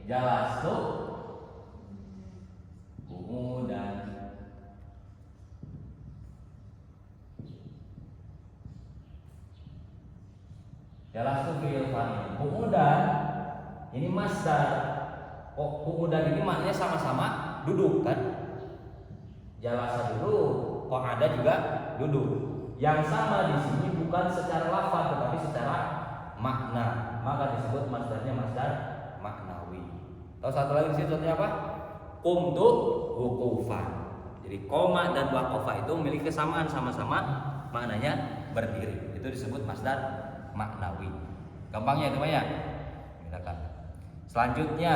jalastu qu'udan. Jalastu fi'il fa'il. Qu'udan ini masdar. Oh, qu'udan ini maknanya sama-sama duduk kan? Jalasa duduk, qa'ada juga duduk. Yang sama di sini bukan secara lafaz tetapi secara makna. Maka disebut masdarnya masdar maknawi. Tahu satu lagi di sini contohnya apa? Qumtu wuqufan. Jadi koma dan waqafa itu memiliki kesamaan, sama-sama maknanya berdiri. Itu disebut masdar maknawi. Gampangnya itu ya. Bedakan. Selanjutnya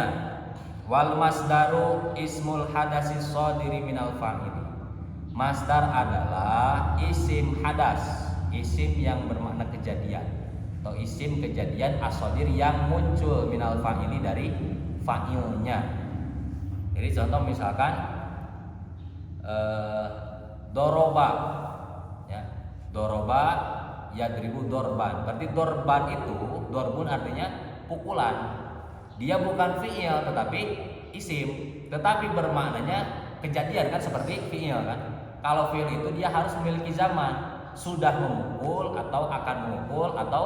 wal masdaru ismul hadasi shadiri minal fa'ili. Masdar adalah isim hadas, isim yang bermakna kejadian atau isim kejadian as-shadir yang muncul minal fa'ili dari fa'ilnya. Jadi contoh misalkan doroba ya, doroba yadribu dorban. Berarti dorban itu, dorbun artinya pukulan. Dia bukan fi'il tetapi isim, tetapi bermaknanya kejadian kan, seperti fi'il kan. Kalau fi'il itu dia harus memiliki zaman, sudah memukul atau akan memukul atau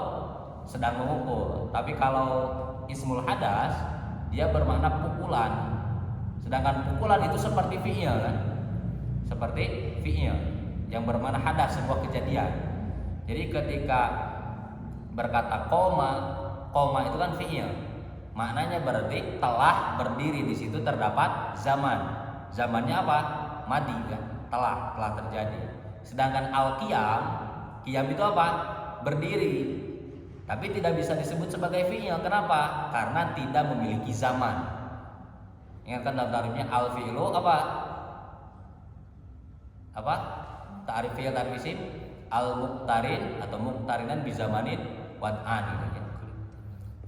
sedang memukul. Tapi kalau ismul hadas dia bermakna pukulan. Sedangkan pukulan itu seperti fi'il kan. Seperti fi'il yang bermakna hadas, sebuah kejadian. Jadi ketika berkata koma itu kan fi'il. Maknanya berarti telah berdiri, di situ terdapat zaman. Zamannya apa? Madi kan? Telah terjadi. Sedangkan qiyam itu apa? Berdiri. Tapi tidak bisa disebut sebagai fi'il. Kenapa? Karena tidak memiliki zaman. Ingatkan dalam ta'rifnya al-fi'lu apa? Apa? Ta'rif fi'il ta'rif isim al-muqtarin atau muqtarinan bizamanin wad'an gitu ya.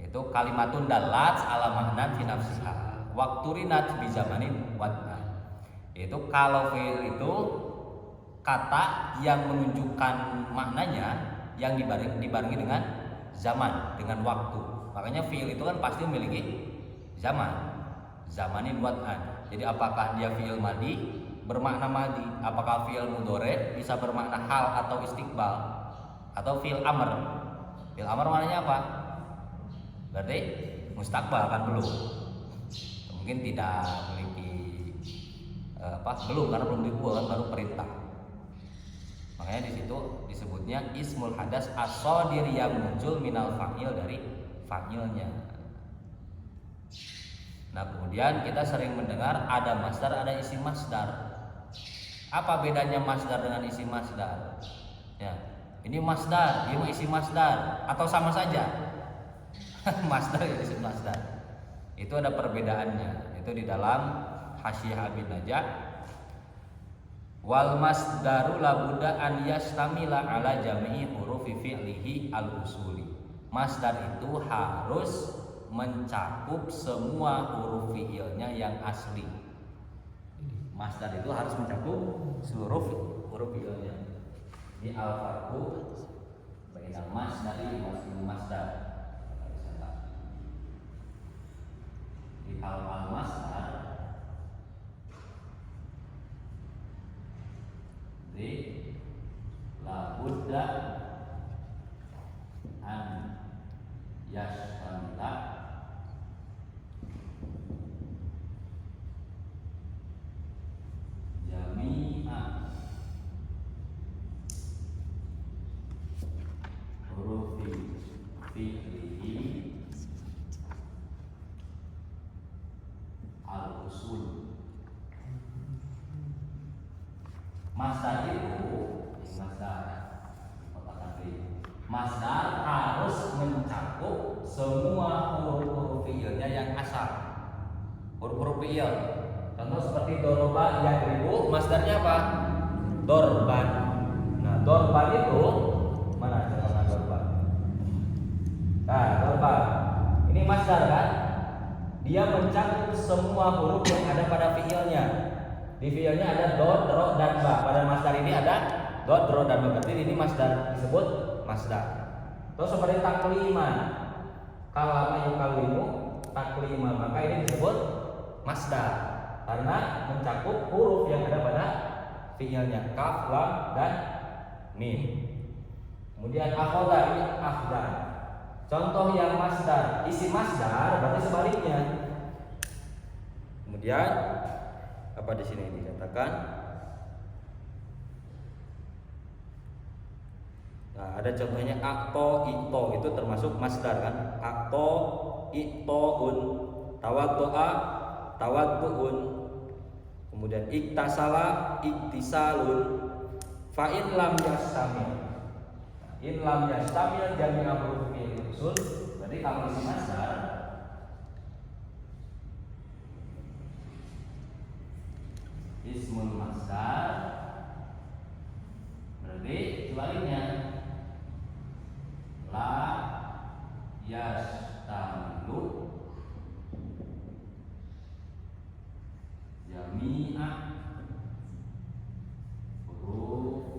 Itu kalimatun dalat ala maknan fi nafsiha waqturinat bizamanin wad'an. Itu kalau fi'il itu kata yang menunjukkan maknanya yang dibarengi dengan zaman, dengan waktu. Makanya fi'il itu kan pasti memiliki zaman. Zamanin wad'an. Jadi apakah dia fi'il madi bermakna madi, apakah fi'il mudhari bisa bermakna hal atau istiqbal, atau fi'il amr. Fi'il amr maknanya apa? Berarti mustaqbal kan, belum. Mungkin tidak memiliki belum, karena belum dibuat kan, baru perintah. Makanya di situ disebutnya ismul hadas as-shadir yang muncul minal fa'il, dari fa'ilnya. Nah kemudian kita sering mendengar ada masdar, ada isim masdar. Apa bedanya masdar dengan isim masdar? Ya, ini masdar, dia isim masdar, atau sama saja? Masdar dan isim masdar itu ada perbedaannya. Itu di dalam Hasyiah Abi Najah. Wal masdaru labudda an yastamila ala jami'i hurufi fi'lihi al-usuli. Masdar itu harus mencakup semua huruf fi'ilnya yang asli. Masdar itu harus mencakup seluruh huruf fi'ilnya. Ini al-farqu bainal masdari wa masdar. Di al-masdar di labudda an yastamila jami'a hurufi fi'lihi al-usul. Masdar itu masdar harus mencakup semua huruf-huruf fi'ilnya yang asal. Huruf-huruf fi'il. Contoh seperti doroba yadribu, masdarnya apa? Dorban. Nah, dorban itu mana contohnya dorban? Nah, dorban. Ini masdar kan? Dia mencakup semua huruf yang ada pada fi'ilnya. Di fi'ilnya ada dot, ro, dan ba. Pada masdar ini ada dot, ro, dan ba. Berarti ini masdar disebut masdar. Terus seperti takliman, kalama yukallimu, taklima, maka ini disebut masdar karena mencakup huruf yang ada pada fi'ilnya, kaf, lam, dan mim. Kemudian akhoda, ini akhdan. Contoh yang masdar, isi masdar berarti sebaliknya. Kemudian apa di sini dikatakan? Nah, ada contohnya akto, ito, itu termasuk masdar kan? Akto, itoun, tawaddoa, tawadduun. Kemudian iktasala, iktisalun. Fa'in lam yastamil. In lam yastamil jami'a huruf fi'il usul. Berarti kalau isi masdar ismul masdar berarti sebaliknya la yastamilu jami'a huruf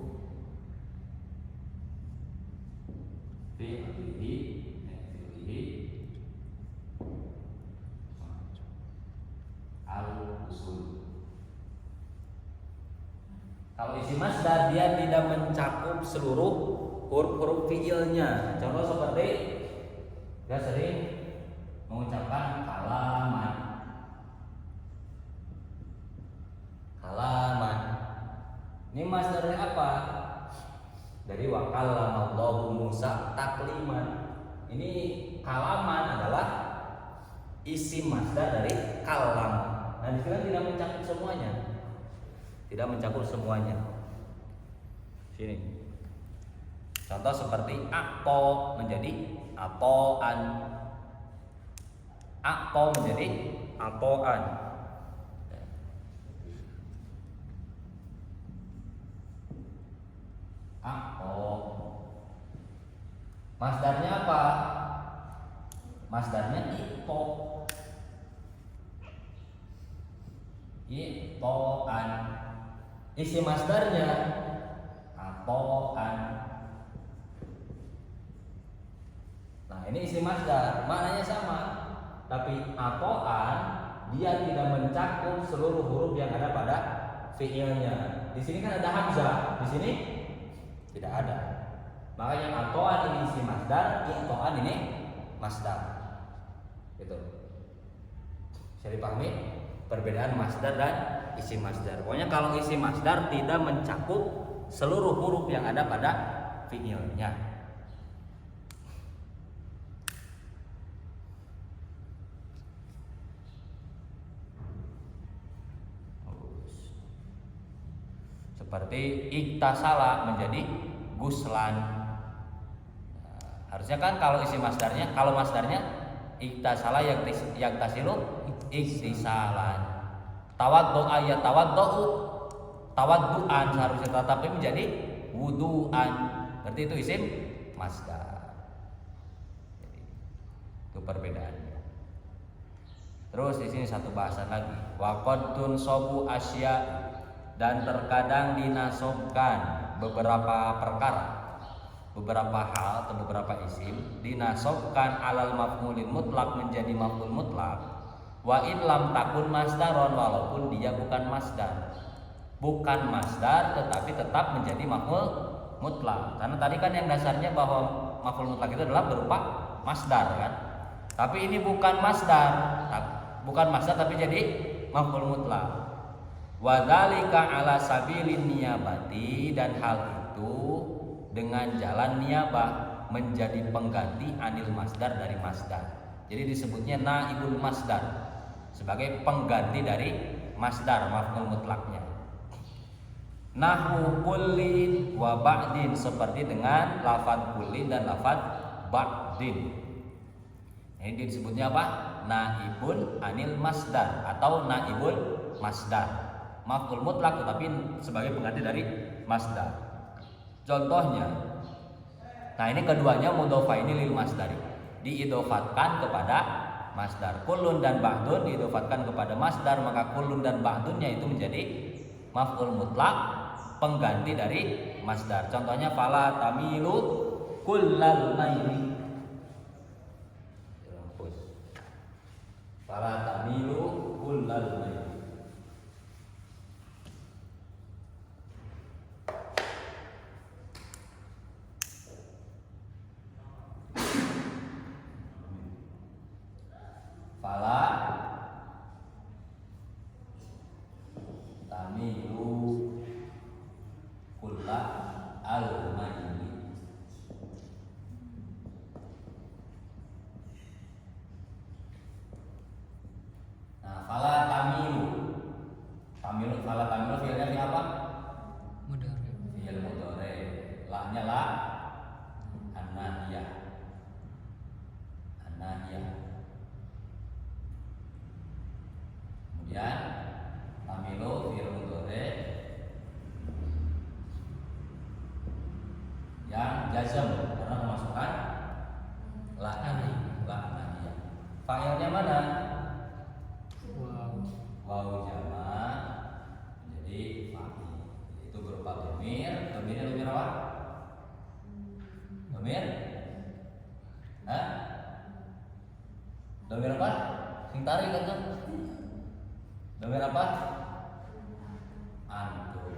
fi'lihi al-usul. Kalau isi masdar dia tidak mencakup seluruh huruf-huruf fi'ilnya. Contoh seperti dia sering mengucapkan kalaman. Kalaman. Ini masdarnya apa? Dari wa kallamallahu Musa takliman. Ini kalaman adalah isi masdar dari kalam. Nah, di sini tidak mencakup semuanya. Tidak mencakup semuanya. Sini. Contoh seperti akto menjadi atoan. Akto menjadi atoan. Akto. Masdarnya apa? Masdarnya ito. Itoan. Isi masdarnya atoan. Nah, ini isi masdar, maknanya sama. Tapi atoan dia tidak mencakup seluruh huruf yang ada pada fi'ilnya. Di sini kan ada hamzah, di sini tidak ada. Makanya atoan ini isi masdar, itoan ini masdar. Gitu. Bisa dipahami perbedaan masdar dan isi masdar. Pokoknya kalau isi masdar tidak mencakup seluruh huruf yang ada pada fi'ilnya. Seperti iktasala menjadi guslan. Nah, harusnya kan kalau isi masdarnya, kalau masdarnya iktasala yang tasilu iktisalan. Tawaddo'a ya tawaddo'u tawadduan seharusnya, tetapi menjadi wuduan. Berarti itu isim masdar. Jadi, itu perbedaannya. Terus di sini satu bahasan lagi. Wa qad tunsabu asya, dan terkadang dinasobkan beberapa perkara, beberapa hal atau beberapa isim dinasobkan alal maf'ulin mutlak menjadi maf'ul mutlak. Wa in lam takun masdaron, walaupun dia bukan masdar. Bukan masdar tetapi tetap menjadi maf'ul mutlak. Karena tadi kan yang dasarnya bahwa maf'ul mutlak itu adalah berupa masdar kan. Tapi ini bukan masdar. Bukan masdar tapi jadi maf'ul mutlak. Wa dzalika ala sabilin niyabati, dan hal itu dengan jalan niyabah, menjadi pengganti anil masdar dari masdar. Jadi disebutnya naibul masdar, sebagai pengganti dari masdar maf'ul mutlaknya. Nahwu kullin wa ba'din, seperti dengan lafadz kullin dan lafadz ba'din. Ini disebutnya apa? Naibun anil masdar atau naibul masdar. Maf'ul mutlak tetapi sebagai pengganti dari masdar. Contohnya, nah ini keduanya mudhofa ini lil masdari, diidofatkan kepada masdar. Kullun dan ba'dun diidofatkan kepada masdar, maka kullun dan ba'dunnya itu menjadi maf'ul mutlak, pengganti dari masdar. Contohnya fala tamilu kullal maili. Fala tamilu kullal maili. Fala tamilu kulla al-maili. Nah, fala tamilu. Fala tamilu fi'ilnya fi'il apa? Mudhari. Fi'il mudhari. La-nya la an-nahiyah. An-nahiyah. Kemudian tamilu fi'il mudhari yang jazm karena memasukkan la nahiyah. Fa'ilnya mana? Waw jamak menjadi fa'il. Itu berupa dhamir. Dhamirnya apa? Dhamir? Hah? Dhamir apa? Sing tarik kan tuh? Dhamir apa? Antum.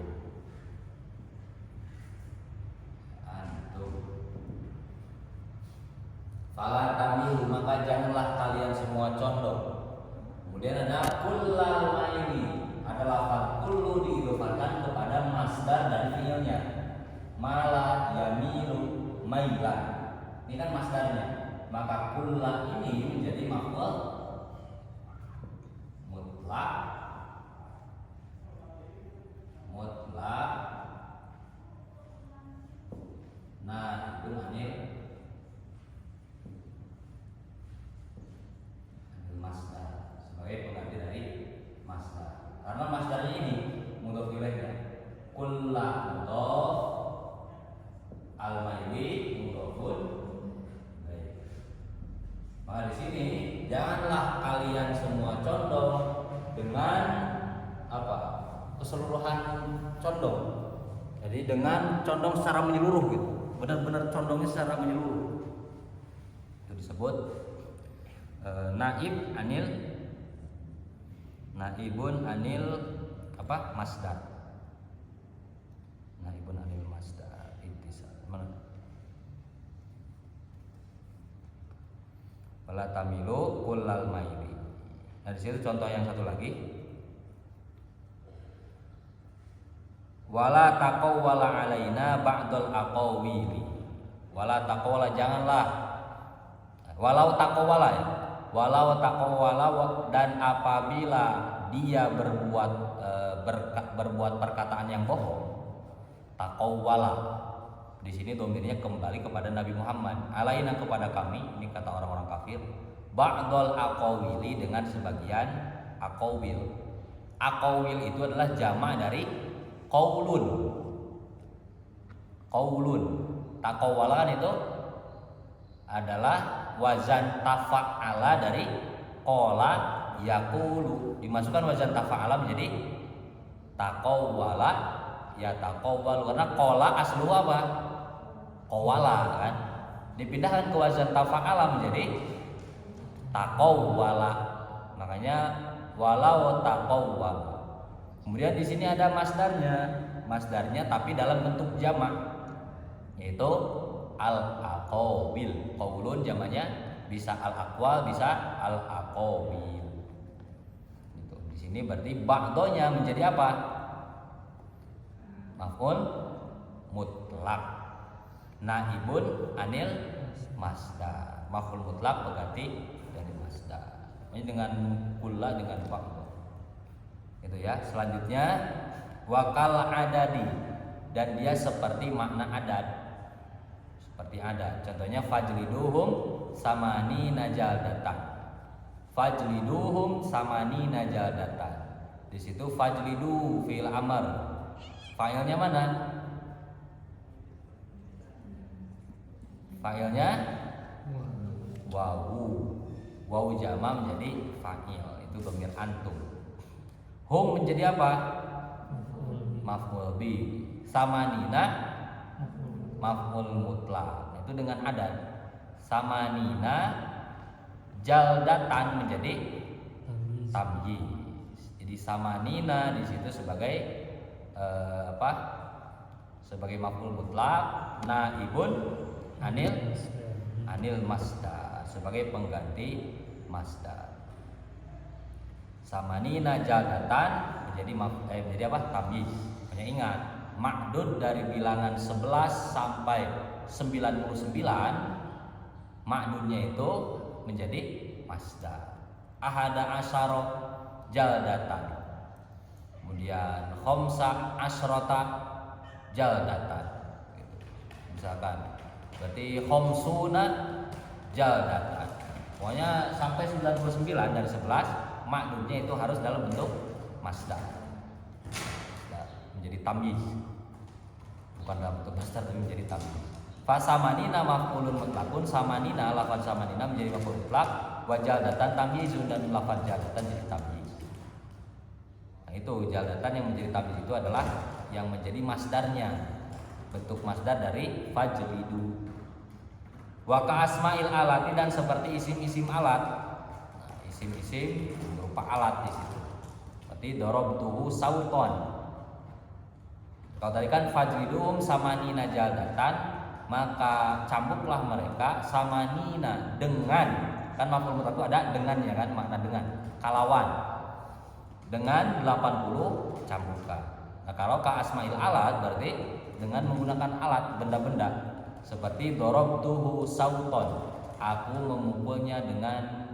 Fala tamilu, maka janganlah kalian semua condong. Kemudian ada kullal maili, ada lafaz kullu diidofatkan kepada masdar dari fiilnya. Mala yamilu mailan. Ini kan masdarnya. Maka kulla ini menjadi maf'ul mutlak. Nah, itu anil masdar, sebagai pengganti dari masdar. Karena masdarnya ini mudhof ilaihnya. Kullu mudhof, al-maili mudhofun ilaih. Maka di sini janganlah kalian semua condong dengan apa? Keseluruhan condong. Jadi dengan condong secara menyeluruh gitu. Benar-benar condongnya secara menyeluruh. Itu disebut naibun anil apa? Masdar. Naibun anil masdar. Ittisal. Mana? Wala tamilu kullal maili. Nah, di situ contoh yang satu lagi. Wala taqawwala alaina ba'dal aqawili. Wala taqawwala, janganlah. Walau taqawwala ya. Walau taqawwala, dan apabila dia berbuat perkataan yang bohong. Taqawwala. Di sini domirnya kembali kepada Nabi Muhammad. Alaina, kepada kami, ini kata orang-orang kafir. Ba'dal aqawili, dengan sebagian aqawil. Aqawil itu adalah jamak dari qaulun. Taqawwala kan itu adalah wazan tafa'ala dari qala yaqulu. Dimasukkan wazan tafa'ala menjadi taqawwala ya taqawwalu, karena qala aslu apa? Qawala kan. Dipindahkan ke wazan tafa'ala menjadi taqawwala. Makanya walau taqawwala. Kemudian di sini ada masdarnya tapi dalam bentuk jamak, yaitu al-aqabil. Qaulun jamaknya bisa al-aqwal, bisa al-aqabil. Gitu. Di sini berarti ba'donya menjadi apa? Maf'ul mutlak. Naibun anil masdar. Maf'ul mutlak pengganti dari masdar. Ini dengan kulla dengan ba'do. Itu ya. Selanjutnya wakal adadi, dan dia seperti makna adat. Seperti adat. Contohnya fajliduhum samanina jaldatan. Fajliduhum samanina jaldatan. Di situ fajlidu fi'il amr. Fa'ilnya mana? Fa'ilnya wawu. Wawu jama menjadi fa'il. Itu dhamir antum. Hum menjadi apa? Maf'ul bi. Samanina maf'ul mutlak. Itu dengan adat. Samanina jaldatan menjadi tamyiz. Jadi samanina di situ sebagai sebagai maf'ul mutlak, naibun anil masdar, sebagai pengganti masdar. Samanina jaldatan menjadi apa? Tamyiz. Hanya ingat, ma'dud dari bilangan 11 sampai 99, ma'dudnya itu menjadi masdar. Ahada asyara jaldatan. Kemudian khamsa asyrata jaldatan. Gitu. Misalkan berarti khamsuna jaldatan. Pokoknya sampai 99 dari 11, ma'dudnya itu harus dalam bentuk masdar. Menjadi tamyiz. Bukan dalam bentuk masdar tapi menjadi tamyiz. Fa samanina maf'ulun mutlaqun, samanina lafaz samanina menjadi maf'ul mutlak, wa jaldatan tamyizun, dan lafaz jaldatan jadi tamyiz. Nah, itu jaldatan yang menjadi tamyiz itu adalah yang menjadi masdarnya, bentuk masdar dari fajlidu. Wa ka asma'il alati, dan seperti isim-isim alat. Nah, isim-isim berupa alat di situ. Berarti darabtuhu sauton. Kalau tadi kan fajliduhum samanina jaldatan, maka cambuklah mereka samanina dengan, kan maf'ul mutlak itu ada dengannya kan, makna dengan, kalawan, dengan 80 cambukan. Nah, kalau ka asma'il alat berarti dengan menggunakan alat, benda-benda, seperti darabtuhu sauton, aku memukulnya dengan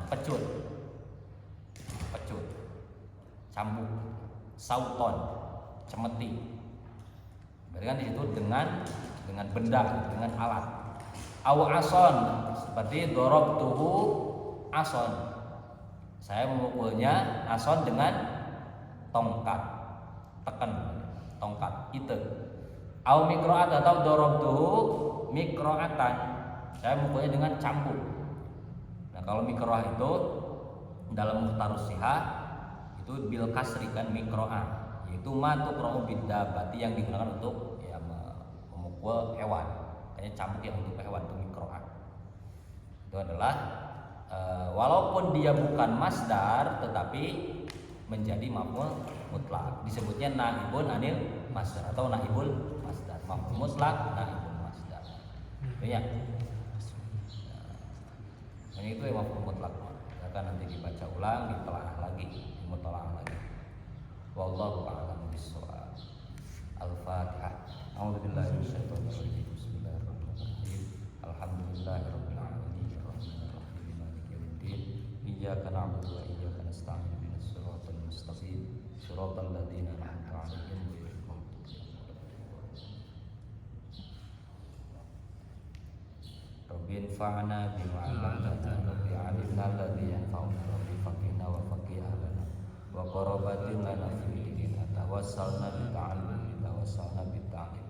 pecut, cambuk, sauton, cemeti. Berarti kan di situ dengan benda, dengan alat. Aw ason, seperti darabtuhu ason, saya memukulnya ason dengan tongkat, tekan, tongkat itu. Aw mikroat, atau darabtuhu mikroatan, saya memukulnya dengan cambuk. Nah, kalau mikroah itu dalam mukhtarus sihah itu bil kasri kan, mikroah, yaitu ma tuqra'u biddabati, yang digunakan untuk memukul hewan. Kayaknya cambuk yang untuk hewan itu mikroah. Itu adalah walaupun dia bukan masdar tetapi menjadi maf'ul mutlak. Disebutnya naibun anil masdar atau naibul masdar. Maf'ul mutlak, naibul masdar. Ya. Nah, itu yang maf'ul mutlak. Akan nanti dibaca ulang, ditelaah lagi, dimutalaah lagi. Wallahu a'lam bishawab. Al-Fatihah. A'udzubillahi minasyaitonir rajim. Bismillahirrahmanirrahim. Alhamdulillahirabbil alamin. Arrahmanirrahim. Maliki yaumiddin. Iyyaka na'budu wa iyyaka nasta'in. Ihdinas siratal mustaqim. Siratal ladzina an'amta 'alaihim ghairil maghdubi 'alaihim. Rabbi anfa'na bima 'allamtana. Rabbi 'allimna alladzi yanfa'una. Rabbi faqihna wa faqih ahlana. wa qarabatin lana fi dinina tawassalna bi ta'allum tawassalna bi ta'lim